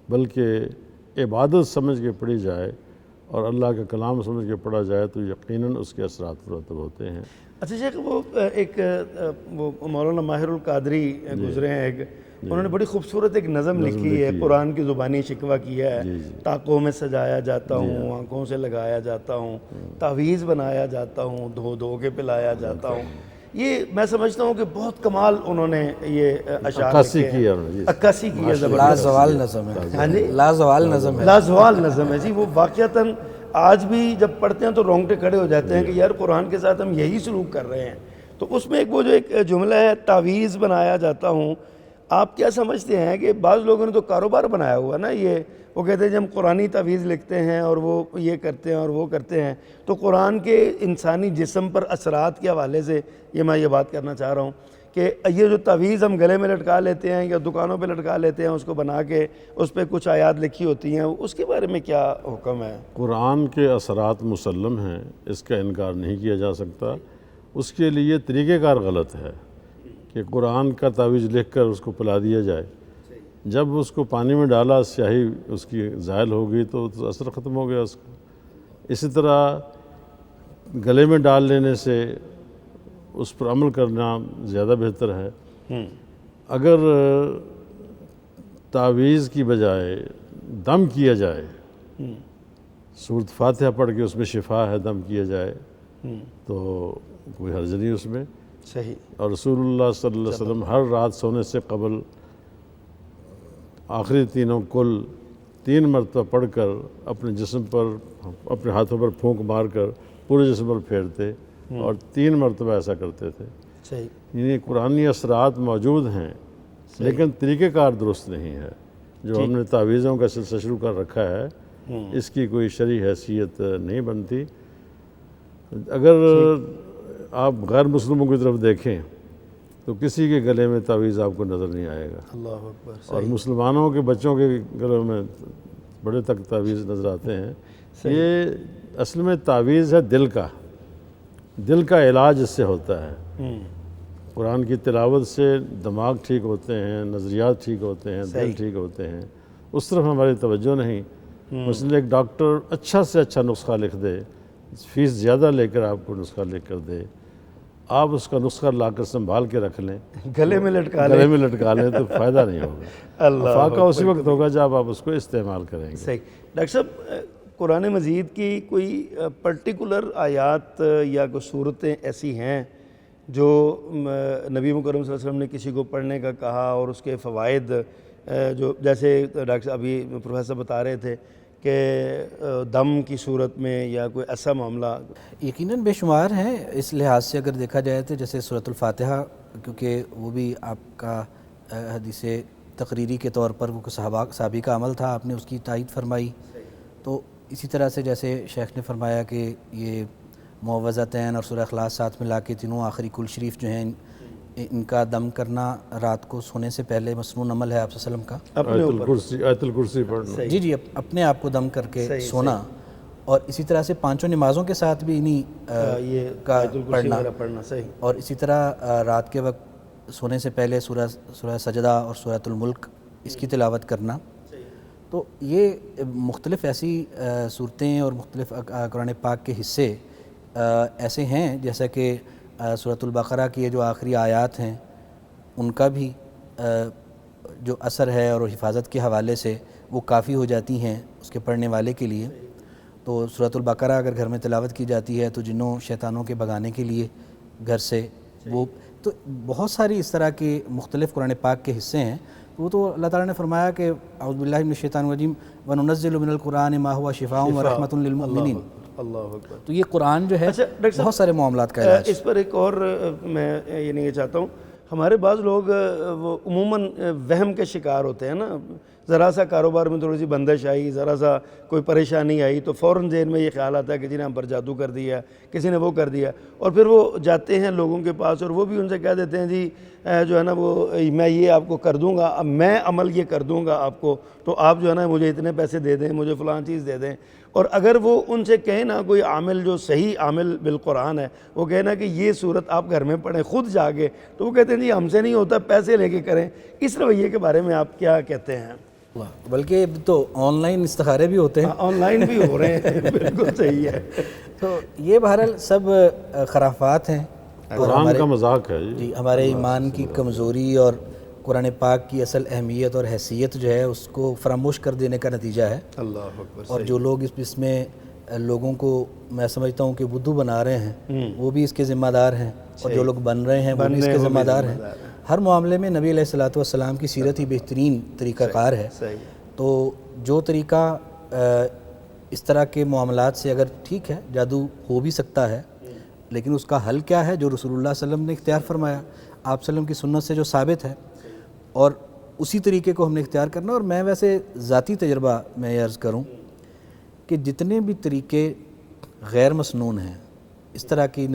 بلکہ عبادت سمجھ کے پڑھی جائے اور اللہ کا کلام سمجھ کے پڑھا جائے تو یقیناً اس کے اثرات مرتب ہوتے ہیں۔ اچھا شیخ، وہ مولانا ماہر القادری گزرے ہیں ایک، انہوں نے بڑی خوبصورت ایک نظم لکھی ہے، قرآن کی زبانی شکوہ کیا ہے۔ طاقوں میں سجایا جاتا ہوں، آنکھوں سے لگایا جاتا ہوں، تعویذ بنایا جاتا ہوں، دھو دھو کے پلایا جاتا ہوں۔ یہ میں سمجھتا ہوں کہ بہت کمال انہوں نے یہ اشعار عکاسی لکھے کی ہیں، عکاسی کی ہے، لازوال نظم ہے، ہاں جی، لازوال نظم ہے، لازوال نظم ہے جی۔ وہ واقعتاً آج بھی جب پڑھتے ہیں تو رونگٹے کھڑے ہو جاتے ہیں کہ یار قرآن کے ساتھ ہم یہی سلوک کر رہے ہیں۔ تو اس میں وہ جو ایک جملہ ہے تعویذ بنایا جاتا ہوں، آپ کیا سمجھتے ہیں کہ بعض لوگوں نے تو کاروبار بنایا ہوا نا یہ، وہ کہتے ہیں جب ہم قرآنی تعویذ لکھتے ہیں اور وہ یہ کرتے ہیں اور وہ کرتے ہیں، تو قرآن کے انسانی جسم پر اثرات کے حوالے سے میں یہ بات کرنا چاہ رہا ہوں کہ یہ جو تعویذ ہم گلے میں لٹکا لیتے ہیں یا دکانوں پہ لٹکا لیتے ہیں، اس کو بنا کے اس پہ کچھ آیات لکھی ہوتی ہیں، اس کے بارے میں کیا حکم ہے؟ قرآن کے اثرات مسلم ہیں، اس کا انکار نہیں کیا جا سکتا۔ اس کے لیے طریقہ کار غلط ہے کہ قرآن کا تعویذ لکھ کر اس کو پلا دیا جائے۔ جب اس کو پانی میں ڈالا، سیاہی اس کی زائل ہو گئی تو اثر ختم ہو گیا اس کا۔ اسی طرح گلے میں ڈال لینے سے اس پر عمل کرنا زیادہ بہتر ہے۔ اگر تعویذ کی بجائے دم کیا جائے، سورۃ فاتحہ پڑھ کے اس میں شفا ہے، دم کیا جائے تو کوئی حرج نہیں اس میں۔ صحیح۔ اور رسول اللہ صلی اللہ علیہ وسلم ہر رات سونے سے قبل آخری تینوں کل 3 مرتبہ پڑھ کر اپنے جسم پر، اپنے ہاتھوں پر پھونک مار کر پورے جسم پر پھیرتے اور 3 مرتبہ ایسا کرتے تھے۔ صحیح۔ یعنی قرآنی اثرات موجود ہیں لیکن طریقہ کار درست نہیں ہے۔ جو ہم نے تعویذوں کا سلسلہ شروع کر رکھا ہے، اس کی کوئی شرعی حیثیت نہیں بنتی۔ اگر آپ غیر مسلموں کی طرف دیکھیں تو کسی کے گلے میں تعویذ آپ کو نظر نہیں آئے گا، اللہ اکبر۔ اور مسلمانوں کے بچوں کے گلوں میں بڑے تک تعویذ نظر آتے ہیں۔ یہ اصل میں تعویذ ہے دل کا علاج اس سے ہوتا ہے۔ قرآن کی تلاوت سے دماغ ٹھیک ہوتے ہیں، نظریات ٹھیک ہوتے ہیں، دل ٹھیک ہوتے ہیں۔ اس طرف ہماری توجہ نہیں۔ مثلا ایک ڈاکٹر اچھا سے اچھا نسخہ لکھ دے، فیس زیادہ لے کر آپ کو نسخہ لکھ کر دے، آپ اس کا نسخہ لا کر سنبھال کے رکھ لیں، گلے میں لٹکا لیں تو فائدہ نہیں ہوگا۔ فائدہ اسی وقت ہوگا جب آپ اس کو استعمال کریں گے۔ صحیح۔ ڈاکٹر صاحب، قرآن مجید کی کوئی پرٹیکولر آیات یا کوئی صورتیں ایسی ہیں جو نبی مکرم صلی اللہ علیہ وسلم نے کسی کو پڑھنے کا کہا اور اس کے فوائد، جو جیسے ڈاکٹر صاحب ابھی پروفیسر بتا رہے تھے کہ دم کی صورت میں یا کوئی ایسا معاملہ؟ یقیناً بے شمار ہیں اس لحاظ سے اگر دیکھا جائے تو، جیسے سورۃ الفاتحہ، کیونکہ وہ بھی آپ کا حدیث تقریری کے طور پر وہ صحابی کا عمل تھا، آپ نے اس کی تائید فرمائی۔ تو اسی طرح سے جیسے شیخ نے فرمایا کہ یہ معوذتین اور سورہ اخلاص ساتھ ملا کے تینوں آخری کل شریف جو ہیں، ان کا دم کرنا رات کو سونے سے پہلے مسنون عمل ہے آپ صلی اللہ علیہ وسلم کا۔ آیت الکرسی پڑھنا، جی اپنے آپ کو دم کر کے سونا، اور اسی طرح سے 5 نمازوں کے ساتھ بھی انہی کا پڑھنا، اور اسی طرح رات کے وقت سونے سے پہلے سورہ سجدہ اور سورۃ الملک اس کی تلاوت کرنا۔ تو یہ مختلف ایسی صورتیں اور مختلف قرآن پاک کے حصے ایسے ہیں، جیسا کہ سورۃ البقرہ کی جو آخری آیات ہیں ان کا بھی جو اثر ہے اور حفاظت کے حوالے سے وہ کافی ہو جاتی ہیں اس کے پڑھنے والے کے لیے۔ تو سورۃ البقرہ اگر گھر میں تلاوت کی جاتی ہے تو جنوں شیطانوں کے بھگانے کے لیے گھر سے وہ، تو بہت ساری اس طرح کے مختلف قرآن پاک کے حصے ہیں. وہ تو اللہ تعالیٰ نے فرمایا کہ اعوذ باللہ من الشیطان الرجیم وَنُنَزِّلُ مِنَ الْقُرْآنِ مَا هُوَ شِفَاءٌ وَرَحْمَةٌ لِّلْمُؤْمِنِينَ. اللہ اکبر. تو یہ قرآن جو ہے اچھا ڈاکٹر صاحب، بہت سارے معاملات کا علاج. اس پر ایک اور میں یہ نہیں چاہتا ہوں، ہمارے بعض لوگ وہ عموماً وہم کے شکار ہوتے ہیں نا، ذرا سا کاروبار میں تھوڑی سی بندش آئی، ذرا سا کوئی پریشانی آئی تو فوراً ذہن میں یہ خیال آتا ہے کہ جی نے ہم پر جادو کر دیا، کسی نے وہ کر دیا، اور پھر وہ جاتے ہیں لوگوں کے پاس اور وہ بھی ان سے کہہ دیتے ہیں جی جو ہے نا وہ میں یہ آپ کو کر دوں گا، اب میں عمل یہ کر دوں گا آپ کو، تو آپ جو ہے نا مجھے اتنے پیسے دے دیں، مجھے فلاں چیز دے دیں. اور اگر وہ ان سے کہیں نا کوئی عامل جو صحیح عامل بالقرآن ہے، وہ کہے نا کہ یہ صورت آپ گھر میں پڑھیں خود جا کے، تو وہ کہتے ہیں جی ہم سے نہیں ہوتا، پیسے لے کے کریں. اس رویے کے بارے میں آپ کیا کہتے ہیں؟ بلکہ اب تو آن لائن استخارے بھی ہوتے ہیں، آن لائن بھی ہو رہے ہیں. بالکل صحیح ہے. تو یہ بہرحال سب خرافات ہیں. قرآن کا مذاق ہے جی ہمارے ایمان کی کمزوری اور قرآن پاک کی اصل اہمیت اور حیثیت جو ہے اس کو فراموش کر دینے کا نتیجہ ہے. اللہ اکبر. اور جو لوگ اس میں لوگوں کو میں سمجھتا ہوں کہ بدھو بنا رہے ہیں وہ بھی اس کے ذمہ دار ہیں، اور جو لوگ بن رہے ہیں وہ بھی اس کے ذمہ دار ہیں. ہر معاملے میں نبی علیہ الصلوۃ والسلام کی سیرت ہی بہترین طریقہ کار ہے. تو جو طریقہ اس طرح کے معاملات سے اگر ٹھیک ہے جادو ہو بھی سکتا ہے، لیکن اس کا حل کیا ہے جو رسول اللہ صلی اللہ علیہ وسلم نے اختیار فرمایا، آپ صلی اللہ علیہ وسلم کی سنت سے جو ثابت ہے، اور اسی طریقے کو ہم نے اختیار کرنا. اور میں ویسے ذاتی تجربہ میں یہ عرض کروں کہ جتنے بھی طریقے غیر مسنون ہیں اس طرح کی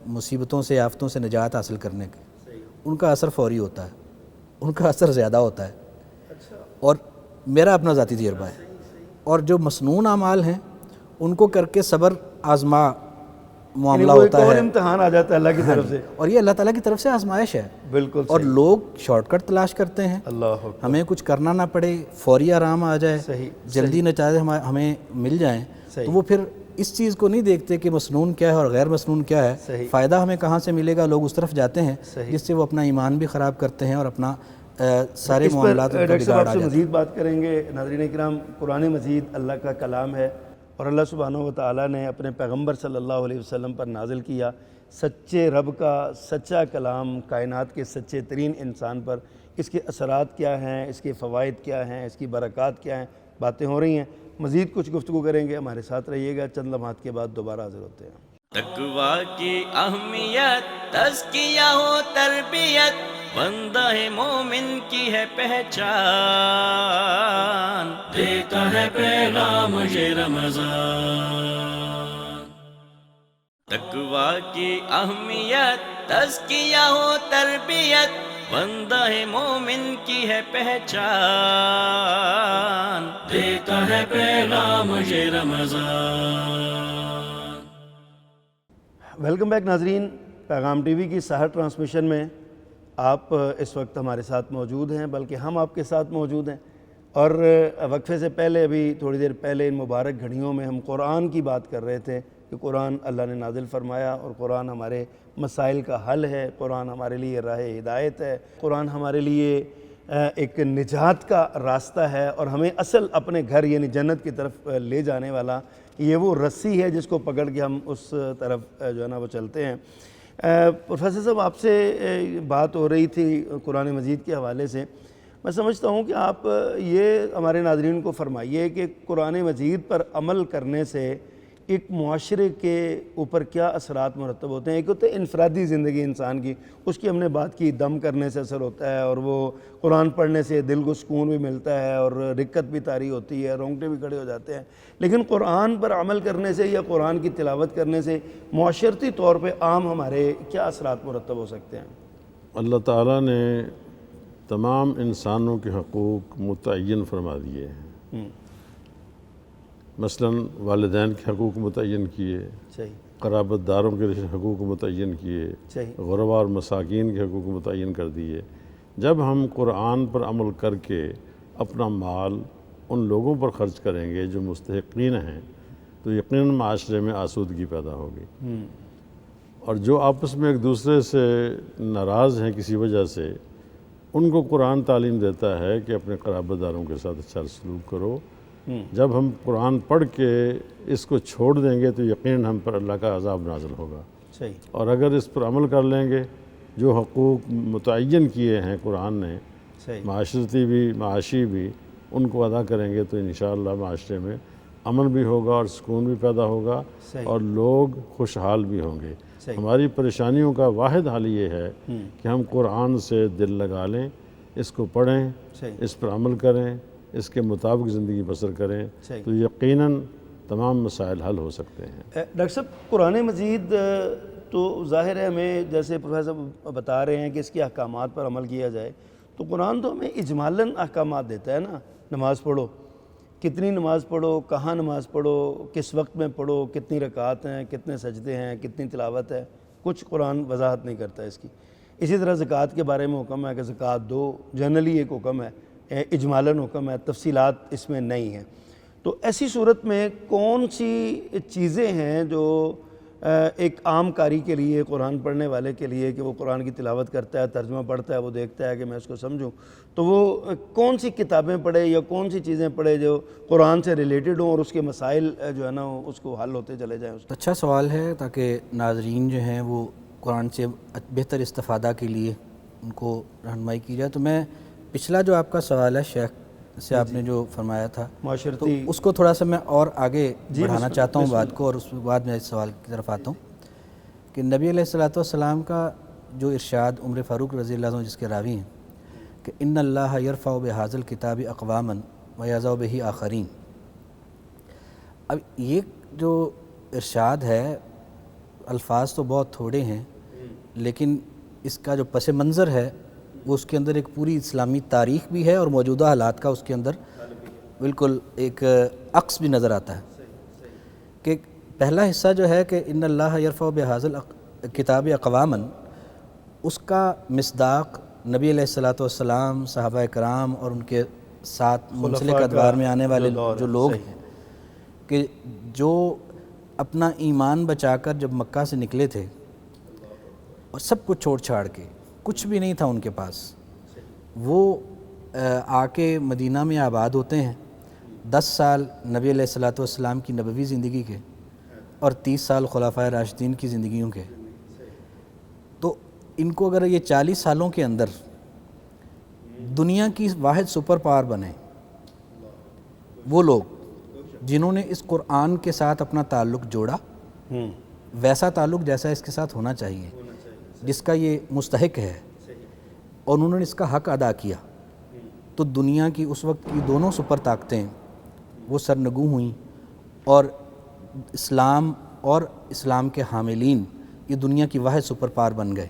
مصیبتوں سے آفتوں سے نجات حاصل کرنے کے، ان کا اثر فوری ہوتا ہے، ان کا اثر زیادہ ہوتا ہے. اور میرا اپنا ذاتی تجربہ ہے. اور جو مسنون اعمال ہیں ان کو کر کے صبر آزما معاملہ ہوتا ہے، امتحان آ جاتا ہے اللہ کی طرف سے، اور یہ اللہ تعالیٰ کی طرف سے آزمائش ہے. بالکل. اور لوگ شارٹ کٹ تلاش کرتے ہیں، اللہ ہمیں کچھ کرنا نہ پڑے، فوری آرام آ جائے، جلدی نتائج ہمیں مل جائیں. تو وہ پھر اس چیز کو نہیں دیکھتے کہ مسنون کیا ہے اور غیر مسنون کیا ہے، فائدہ ہمیں کہاں سے ملے گا. لوگ اس طرف جاتے ہیں جس سے وہ اپنا ایمان بھی خراب کرتے ہیں اور اپنا سارے معاملات کو ڈاکٹر صاحب بگاڑ آپ سے مزید بات کریں گے. ناظرین کرام، قرآن مجید اللہ کا کلام ہے اور اللہ سبحانہ و تعالیٰ نے اپنے پیغمبر صلی اللہ علیہ وسلم پر نازل کیا. سچے رب کا سچا کلام کائنات کے سچے ترین انسان پر. اس کے اثرات کیا ہیں، اس کے فوائد کیا ہیں، اس کی برکات کیا ہیں، باتیں ہو رہی ہیں. مزید کچھ گفتگو کریں گے، ہمارے ساتھ رہیے گا. چند لمحات کے بعد دوبارہ حاضر ہوتے ہیں. تقویٰ کی اہمیت، تزکیہ و تربیت، بندہ مومن کی ہے پہچان. دیتا ہے پیغام یہ رمضان. تقویٰ کی اہمیت، تزکیہ و تربیت، بندہ مومن کی ہے پہچان. دیتا ہے پیغام یہ رمضان. ویلکم بیک ناظرین. پیغام ٹی وی کی سحر ٹرانسمیشن میں آپ اس وقت ہمارے ساتھ موجود ہیں، بلکہ ہم آپ کے ساتھ موجود ہیں. اور وقفے سے پہلے، ابھی تھوڑی دیر پہلے، ان مبارک گھڑیوں میں ہم قرآن کی بات کر رہے تھے کہ قرآن اللہ نے نازل فرمایا اور قرآن ہمارے مسائل کا حل ہے، قرآن ہمارے لیے راہ ہدایت ہے، قرآن ہمارے لیے ایک نجات کا راستہ ہے، اور ہمیں اصل اپنے گھر یعنی جنت کی طرف لے جانے والا یہ وہ رسی ہے جس کو پکڑ کے ہم اس طرف جو ہے نا وہ چلتے ہیں. پروفیسر صاحب، آپ سے بات ہو رہی تھی قرآن مجید کے حوالے سے. میں سمجھتا ہوں کہ آپ یہ ہمارے ناظرین کو فرمائیے کہ قرآن مجید پر عمل کرنے سے ایک معاشرے کے اوپر کیا اثرات مرتب ہوتے ہیں. ایک ہوتے ہیں انفرادی زندگی انسان کی، اس کی ہم نے بات کی، دم کرنے سے اثر ہوتا ہے، اور وہ قرآن پڑھنے سے دل کو سکون بھی ملتا ہے اور رکت بھی طاری ہوتی ہے، رونگٹے بھی کھڑے ہو جاتے ہیں. لیکن قرآن پر عمل کرنے سے یا قرآن کی تلاوت کرنے سے معاشرتی طور پہ عام ہمارے کیا اثرات مرتب ہو سکتے ہیں؟ اللہ تعالیٰ نے تمام انسانوں کے حقوق متعین فرما دیے ہیں. مثلا والدین کے حقوق متعین کیے، قرابت داروں کے حقوق متعین کیے، غرباء اور مساکین کے حقوق متعین کر دیے. جب ہم قرآن پر عمل کر کے اپنا مال ان لوگوں پر خرچ کریں گے جو مستحقین ہیں تو یقیناً معاشرے میں آسودگی پیدا ہوگی. اور جو آپس میں ایک دوسرے سے ناراض ہیں کسی وجہ سے، ان کو قرآن تعلیم دیتا ہے کہ اپنے قرابت داروں کے ساتھ اچھا سلوک کرو، جب ہم قرآن پڑھ کے اس کو چھوڑ دیں گے تو یقیناً ہم پر اللہ کا عذاب نازل ہوگا. صحیح. اور اگر اس پر عمل کر لیں گے، جو حقوق متعین کیے ہیں قرآن نے، صحیح. معاشرتی بھی معاشی بھی، ان کو ادا کریں گے تو انشاءاللہ معاشرے میں امن بھی ہوگا اور سکون بھی پیدا ہوگا صحیح. اور لوگ خوشحال بھی ہوں گے. صحیح. ہماری پریشانیوں کا واحد حل یہ ہے کہ ہم قرآن سے دل لگا لیں، اس کو پڑھیں، صحیح. اس پر عمل کریں، اس کے مطابق زندگی بسر کریں، صحیح. تو یقیناً تمام مسائل حل ہو سکتے ہیں. ڈاکٹر صاحب، قرآن مجید تو ظاہر ہے ہمیں، جیسے پروفیسر صاحب بتا رہے ہیں کہ اس کے احکامات پر عمل کیا جائے، تو قرآن تو ہمیں اجمالاً احکامات دیتا ہے نا. نماز پڑھو، کتنی نماز پڑھو، کہاں نماز پڑھو، کس وقت میں پڑھو، کتنی رکعات ہیں، کتنے سجدے ہیں، کتنی تلاوت ہے، کچھ قرآن وضاحت نہیں کرتا اس کی. اسی طرح زکوٰۃ کے بارے میں حکم ہے کہ زکوٰۃ دو، جنرلی ایک حکم ہے، اجمالاً حکم ہے، تفصیلات اس میں نہیں ہیں. تو ایسی صورت میں کون سی چیزیں ہیں جو ایک عام قاری کے لیے، قرآن پڑھنے والے کے لیے، کہ وہ قرآن کی تلاوت کرتا ہے، ترجمہ پڑھتا ہے، وہ دیکھتا ہے کہ میں اس کو سمجھوں، تو وہ کون سی کتابیں پڑھے یا کون سی چیزیں پڑھے جو قرآن سے ریلیٹڈ ہوں اور اس کے مسائل جو ہے نا اس کو حل ہوتے چلے جائیں؟ اچھا سوال ہے، تاکہ ناظرین جو ہیں وہ قرآن سے بہتر استفادہ کے لیے ان کو رہنمائی کی جائے. تو میں پچھلا جو آپ کا سوال ہے شیخ سے آپ نے جو فرمایا تھا، تو معاشرتی، اس کو تھوڑا سا میں اور آگے بڑھانا چاہتا ہوں بات کو، اور اس کے بعد میں اس سوال کی طرف آتا ہوں کہ نبی علیہ السلام کا جو ارشاد عمر فاروق رضی اللہ عنہ جس کے راوی ہیں کہ ان اللہ یرفع بہذا الکتاب اقواما ویضع بہ آخرین. اب یہ جو ارشاد ہے، الفاظ تو بہت تھوڑے ہیں، لیکن اس کا جو پس منظر ہے وہ اس کے اندر ایک پوری اسلامی تاریخ بھی ہے اور موجودہ حالات کا اس کے اندر بالکل ایک عکس بھی نظر آتا ہے. کہ پہلا حصہ جو ہے کہ ان اللہ یرفع بہذا الکتاب اقواما، اس کا مصداق نبی علیہ السلام، صحابہ کرام اور ان کے ساتھ منسلک ادوار میں آنے والے جو لوگ ہیں، کہ جو اپنا ایمان بچا کر جب مکہ سے نکلے تھے اور سب کچھ چھوڑ چھاڑ کے، کچھ بھی نہیں تھا ان کے پاس، وہ آ کے مدینہ میں آباد ہوتے ہیں. 10 سال نبی علیہ السلام کی نبوی زندگی کے اور 30 سال خلفائے راشدین کی زندگیوں کے. تو ان کو اگر یہ 40 سالوں کے اندر دنیا کی واحد سپر پاور بنے، وہ لوگ جنہوں نے اس قرآن کے ساتھ اپنا تعلق جوڑا، ویسا تعلق جیسا اس کے ساتھ ہونا چاہیے جس کا یہ مستحق ہے، اور انہوں نے اس کا حق ادا کیا، تو دنیا کی اس وقت کی دونوں سپر طاقتیں وہ سرنگوں ہوئیں، اور اسلام اور اسلام کے حاملین یہ دنیا کی واحد سپر پاور بن گئے.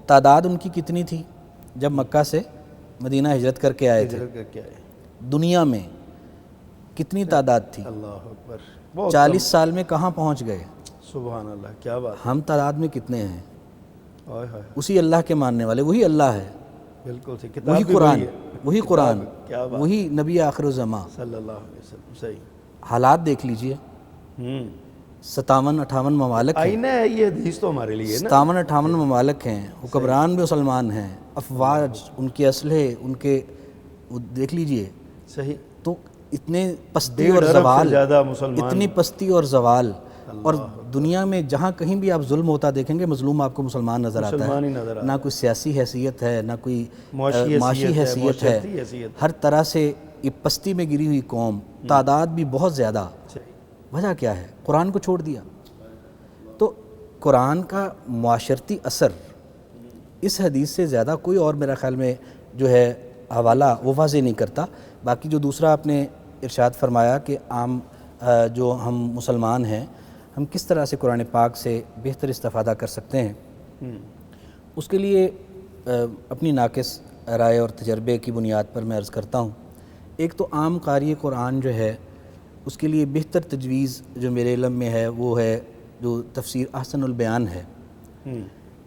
تعداد ان کی کتنی تھی جب مکہ سے مدینہ ہجرت کر کے آئے تھے؟ دنیا میں کتنی تعداد تھی؟ اللہ اکبر. 40 سال میں کہاں پہنچ گئے؟ سبحان اللہ، کیا بات. ہم تعداد میں کتنے ہیں؟ ہائے ہائے، اسی اللہ کے ماننے والے، وہی اللہ ہے، بالکل صحیح. وہی کتاب قرآن، وہی قرآن، کیا بات. وہی نبی آخر الزماں. صلی اللہ علیہ وسلم. صحیح. حالات دیکھ لیجئے، 57-58 ممالک ہیں، آئینہ ہے یہ حدیث تو ہمارے لیے نا. 57-58 ممالک ہیں، حکمران بھی مسلمان ہیں، افواج، ان کے اسلحے، ان کے وہ دیکھ لیجئے. صحیح. تو اتنے پستی اور زوال، زیادہ مسلمان، اتنی پستی اور زوال، اور دنیا میں جہاں کہیں بھی آپ ظلم ہوتا دیکھیں گے، مظلوم آپ کو مسلمان نظر آتا مسلمان ہی ہے. نظر آتا نہ کوئی سیاسی حیثیت ہے، نہ کوئی معاشی معاشی حیثیت معاشرتی ہے. حیثیت. ہر طرح سے یہ پستی میں گری ہوئی قوم، تعداد بھی بہت زیادہ. وجہ کیا ہے؟ قرآن کو چھوڑ دیا. تو قرآن کا معاشرتی اثر اس حدیث سے زیادہ کوئی اور میرا خیال میں جو ہے حوالہ وہ واضح نہیں کرتا. باقی جو دوسرا آپ نے ارشاد فرمایا کہ عام جو ہم مسلمان ہیں، ہم کس طرح سے قرآن پاک سے بہتر استفادہ کر سکتے ہیں، اس کے لیے اپنی ناقص رائے اور تجربے کی بنیاد پر میں عرض کرتا ہوں. ایک تو عام قاری قرآن جو ہے اس کے لیے بہتر تجویز جو میرے علم میں ہے وہ ہے جو تفسیر احسن البیان ہے،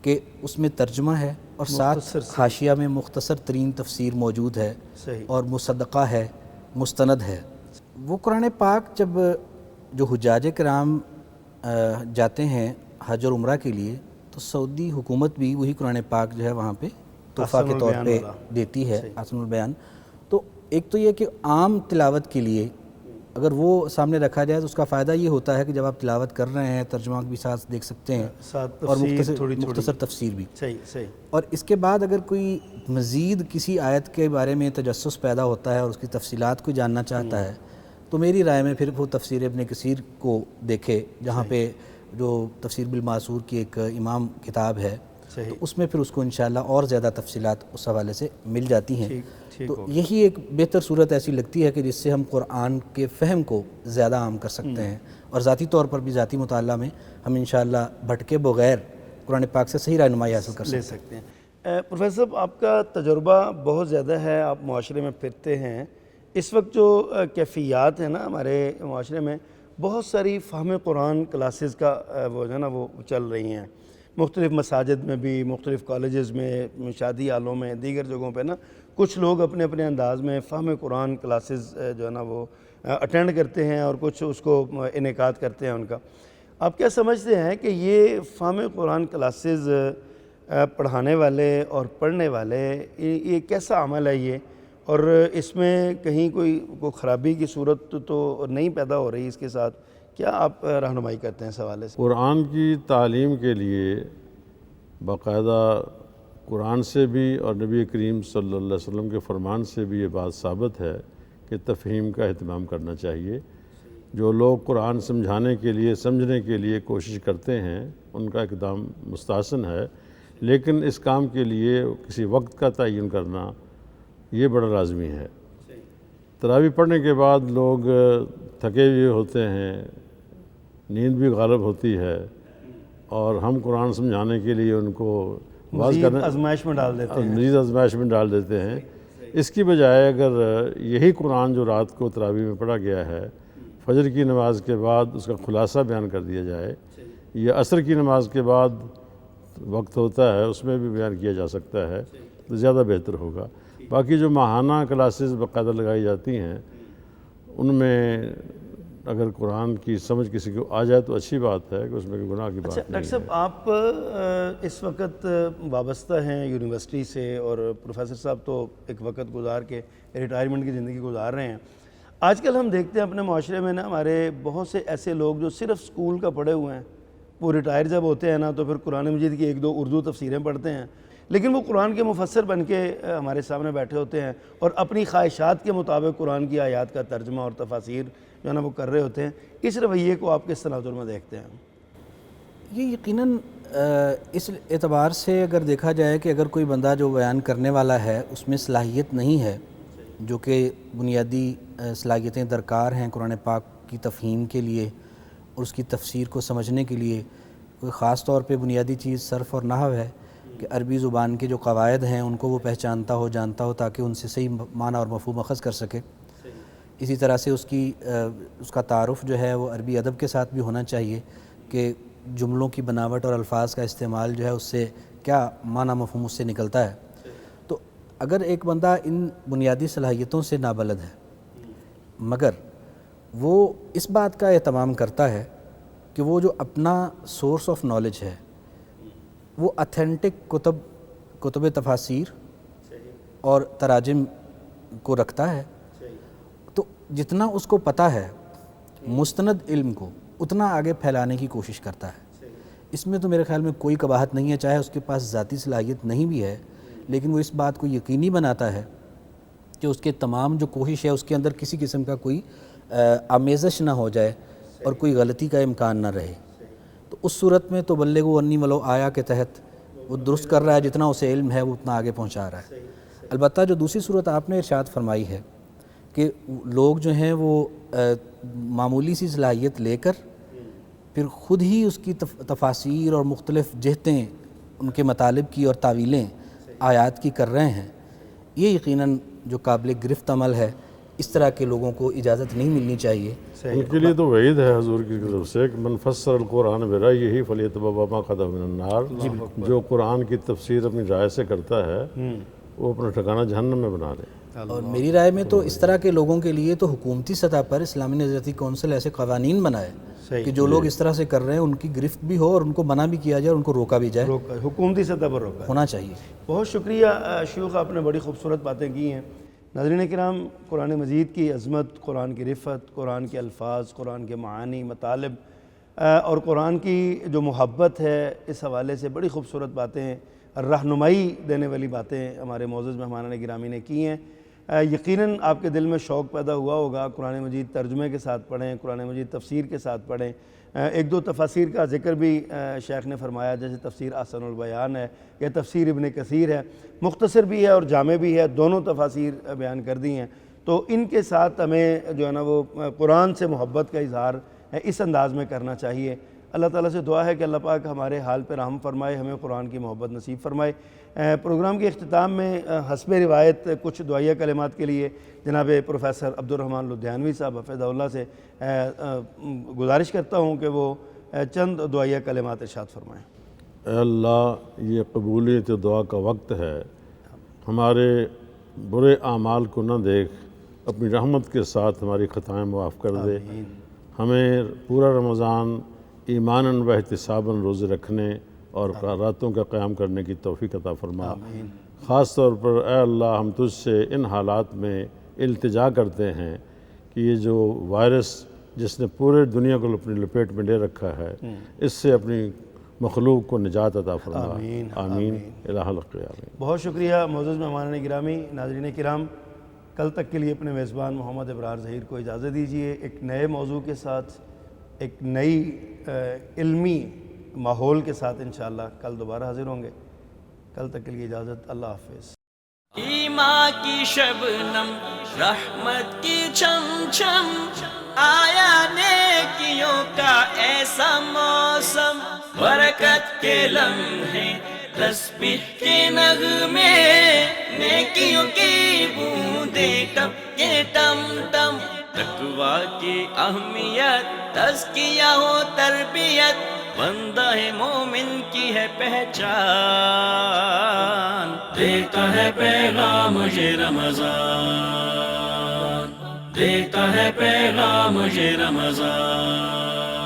کہ اس میں ترجمہ ہے اور ساتھ حاشیہ میں مختصر ترین تفسیر موجود ہے، اور مصدقہ ہے، مستند ہے. وہ قرآن پاک جب جو حجاج کرام جاتے ہیں حج اور عمرہ کے لیے، تو سعودی حکومت بھی وہی قرآن پاک جو ہے وہاں پہ تحفہ کے طور پہ دیتی ہے، احسن البیان. تو ایک تو یہ کہ عام تلاوت کے لیے اگر وہ سامنے رکھا جائے تو اس کا فائدہ یہ ہوتا ہے کہ جب آپ تلاوت کر رہے ہیں ترجمہ بھی ساتھ دیکھ سکتے ہیں اور مختصر تفسیر بھی. صحیح. اور اس کے بعد اگر کوئی مزید کسی آیت کے بارے میں تجسس پیدا ہوتا ہے اور اس کی تفصیلات کو جاننا چاہتا ہے تو میری رائے میں پھر وہ تفسیر ابن کثیر کو دیکھے, جہاں پہ جو تفسیر بالمعثور کی ایک امام کتاب ہے, تو اس میں پھر اس کو انشاءاللہ اور زیادہ تفصیلات اس حوالے سے مل جاتی ہیں. تو یہی ایک بہتر صورت ایسی لگتی ہے کہ جس سے ہم قرآن کے فہم کو زیادہ عام کر سکتے ہیں, اور ذاتی طور پر بھی ذاتی مطالعہ میں ہم انشاءاللہ بھٹکے بغیر قرآن پاک سے صحیح رہنمائی حاصل کر سکتے ہیں. پروفیسر صاحب, آپ کا تجربہ بہت زیادہ ہے, آپ معاشرے میں پھرتے ہیں. اس وقت جو کیفیات ہیں نا ہمارے معاشرے میں, بہت ساری فہم قرآن کلاسز کا وہ جو ہے نا وہ چل رہی ہیں مختلف مساجد میں بھی, مختلف کالجز میں, شادی ہالوں میں, دیگر جگہوں پہ نا کچھ لوگ اپنے اپنے انداز میں فہم قرآن کلاسز جو ہے نا وہ اٹینڈ کرتے ہیں اور کچھ اس کو انعقاد کرتے ہیں ان کا. آپ کیا سمجھتے ہیں کہ یہ فہم قرآن کلاسز پڑھانے والے اور پڑھنے والے یہ کیسا عمل ہے یہ, اور اس میں کہیں کوئی خرابی کی صورت تو نہیں پیدا ہو رہی؟ اس کے ساتھ کیا آپ رہنمائی کرتے ہیں اس حوالے سے؟ قرآن کی تعلیم کے لیے باقاعدہ قرآن سے بھی اور نبی کریم صلی اللہ علیہ وسلم کے فرمان سے بھی یہ بات ثابت ہے کہ تفہیم کا اہتمام کرنا چاہیے. جو لوگ قرآن سمجھانے کے لیے, سمجھنے کے لیے کوشش کرتے ہیں ان کا اقدام مستحسن ہے, لیکن اس کام کے لیے کسی وقت کا تعین کرنا یہ بڑا لازمی ہے. تراویح پڑھنے کے بعد لوگ تھکے ہوئے ہوتے ہیں, نیند بھی غالب ہوتی ہے, اور ہم قرآن سمجھانے کے لیے ان کو مزید آزمائش میں ڈال دیتے ہیں. اس کی بجائے اگر یہی قرآن جو رات کو تراویح میں پڑھا گیا ہے فجر کی نماز کے بعد اس کا خلاصہ بیان کر دیا جائے, یا عصر کی نماز کے بعد وقت ہوتا ہے اس میں بھی بیان کیا جا سکتا ہے, تو زیادہ بہتر ہوگا. باقی جو ماہانہ کلاسز باقاعدہ لگائی جاتی ہیں ان میں اگر قرآن کی سمجھ کسی کو آ جائے تو اچھی بات ہے کہ اس میں کوئی گناہ کی بات نہیں ہے. ڈاکٹر صاحب, آپ اس وقت وابستہ ہیں یونیورسٹی سے, اور پروفیسر صاحب تو ایک وقت گزار کے ریٹائرمنٹ کی زندگی گزار رہے ہیں. آج کل ہم دیکھتے ہیں اپنے معاشرے میں نا ہمارے بہت سے ایسے لوگ جو صرف سکول کا پڑھے ہوئے ہیں, وہ ریٹائر جب ہوتے ہیں نا تو پھر قرآن مجید کی 1-2 اردو تفسیریں پڑھتے ہیں, لیکن وہ قرآن کے مفسر بن کے ہمارے سامنے بیٹھے ہوتے ہیں اور اپنی خواہشات کے مطابق قرآن کی آیات کا ترجمہ اور تفاسیر جو ہے نا وہ کر رہے ہوتے ہیں. اس رویے کو آپ کس تناظر میں دیکھتے ہیں؟ یہ یقیناً اس اعتبار سے اگر دیکھا جائے کہ اگر کوئی بندہ جو بیان کرنے والا ہے اس میں صلاحیت نہیں ہے, جو کہ بنیادی صلاحیتیں درکار ہیں قرآن پاک کی تفہیم کے لیے اور اس کی تفسیر کو سمجھنے کے لیے, کوئی خاص طور پہ بنیادی چیز صرف اور نحو ہے کہ عربی زبان کے جو قواعد ہیں ان کو وہ پہچانتا ہو, جانتا ہو, تاکہ ان سے صحیح معنی اور مفہوم اخذ کر سکے. اسی طرح سے اس کا تعارف جو ہے وہ عربی ادب کے ساتھ بھی ہونا چاہیے کہ جملوں کی بناوٹ اور الفاظ کا استعمال جو ہے اس سے کیا معنی مفہوم اس سے نکلتا ہے. تو اگر ایک بندہ ان بنیادی صلاحیتوں سے نابلد ہے مگر وہ اس بات کا اہتمام کرتا ہے کہ وہ جو اپنا سورس آف نالج ہے وہ اتھینٹک کتب تفاسیر اور تراجم کو رکھتا ہے, تو جتنا اس کو پتہ ہے مستند علم کو اتنا آگے پھیلانے کی کوشش کرتا ہے. اس میں تو میرے خیال میں کوئی قباحت نہیں ہے, چاہے اس کے پاس ذاتی صلاحیت نہیں بھی ہے, لیکن وہ اس بات کو یقینی بناتا ہے کہ اس کے تمام جو کوشش ہے اس کے اندر کسی قسم کا کوئی آمیزش نہ ہو جائے اور کوئی غلطی کا امکان نہ رہے. تو اس صورت میں تو بلغوا انی ولو آیا کے تحت وہ درست کر رہا ہے, جتنا اسے علم ہے وہ اتنا آگے پہنچا رہا ہے. البتہ جو دوسری صورت آپ نے ارشاد فرمائی ہے کہ لوگ جو ہیں وہ معمولی سی صلاحیت لے کر پھر خود ہی اس کی تفاسیر اور مختلف جہتیں ان کے مطالب کی اور تعویلیں آیات کی کر رہے ہیں, یہ یقیناً جو قابل گرفت عمل ہے. اس طرح کے لوگوں کو اجازت نہیں ملنی چاہیے. ان کے لیے تو وعید ہے حضور کی طرف سے کہ من فسر القرآن برأیہ فلیتبوأ مقعدہ من النار. جو قرآن کی تفسیر اپنی رائے سے کرتا ہے وہ اپنا ٹھکانہ جہنم میں بنا لے. اور میری رائے میں تو اس طرح کے لوگوں کے لیے تو حکومتی سطح پر اسلامی نظریاتی کونسل ایسے قوانین بنائے کہ جو لوگ اس طرح سے کر رہے ہیں ان کی گرفت بھی ہو اور ان کو منع بھی کیا جائے اور ان کو روکا بھی جائے. حکومتی سطح پر روکا ہونا چاہیے. بہت شکریہ شیوخ, آپ نے بڑی خوبصورت باتیں کی ہیں. ناظرین کرام، قرآن مجید کی عظمت، قرآن کی رفت، قرآن کے الفاظ، قرآن کے معانی، مطالب اور قرآن کی جو محبت ہے، اس حوالے سے بڑی خوبصورت باتیں، رہنمائی دینے والی باتیں ہمارے معزز مہمانان گرامی نے کی ہیں۔ یقیناً آپ کے دل میں شوق پیدا ہوا ہوگا، قرآن مجید ترجمے کے ساتھ پڑھیں، قرآن مجید تفسیر کے ساتھ پڑھیں۔ ایک دو تفاسیر کا ذکر بھی شیخ نے فرمایا، جیسے تفسیر احسن البیان ہے یا تفسیر ابن کثیر ہے، مختصر بھی ہے اور جامع بھی ہے، دونوں تفاسیر بیان کر دی ہیں۔ تو ان کے ساتھ ہمیں جو ہے نا وہ قرآن سے محبت کا اظہار اس انداز میں کرنا چاہیے۔ اللہ تعالیٰ سے دعا ہے کہ اللہ پاک ہمارے حال پہ رحم فرمائے، ہمیں قرآن کی محبت نصیب فرمائے۔ پروگرام کے اختتام میں حسب روایت کچھ دعائیہ کلمات کے لیے جناب پروفیسر عبد الرحمن لدھیانوی صاحب حفظہ اللہ سے گزارش کرتا ہوں کہ وہ چند دعائیہ کلمات ارشاد فرمائیں۔ اے اللہ، یہ قبولیت دعا کا وقت ہے، ہمارے برے اعمال کو نہ دیکھ، اپنی رحمت کے ساتھ ہماری خطائیں معاف کر دے، ہمیں پورا رمضان ایماناً و احتساباً روزے رکھنے اور راتوں کا قیام کرنے کی توفیق عطا فرما۔ خاص طور پر اے اللہ، ہم تجھ سے ان حالات میں التجا کرتے ہیں کہ یہ جو وائرس جس نے پورے دنیا کو اپنی لپیٹ میں لے رکھا ہے، اس سے اپنی مخلوق کو نجات عطا فرما۔ آمین الہ الحق آمین۔ بہت شکریہ معزز مہمانان گرامی۔ ناظرین کرام، کل تک کے لیے اپنے میزبان محمد ابرار ظہیر کو اجازت دیجیے۔ ایک نئے موضوع کے ساتھ، ایک نئی علمی ماحول کے ساتھ انشاءاللہ کل دوبارہ حاضر ہوں گے۔ کل تک کے لیے اجازت، اللہ حافظ۔ ایمان کی شبنم، رحمت کی چھم چھم، آیا نیکیوں کا ایسا موسم، برکت کے لمحے، تسبیح کے نغمے، نیکیوں کی بوندیں ٹپ کے ٹم ٹم، تقویٰ کی اہمیت، تزکیہ و تربیت، بندہ مومن کی ہے پہچان، دیتا ہے پیغام مجھے رمضان، دیتا ہے پیغام مجھے رمضان۔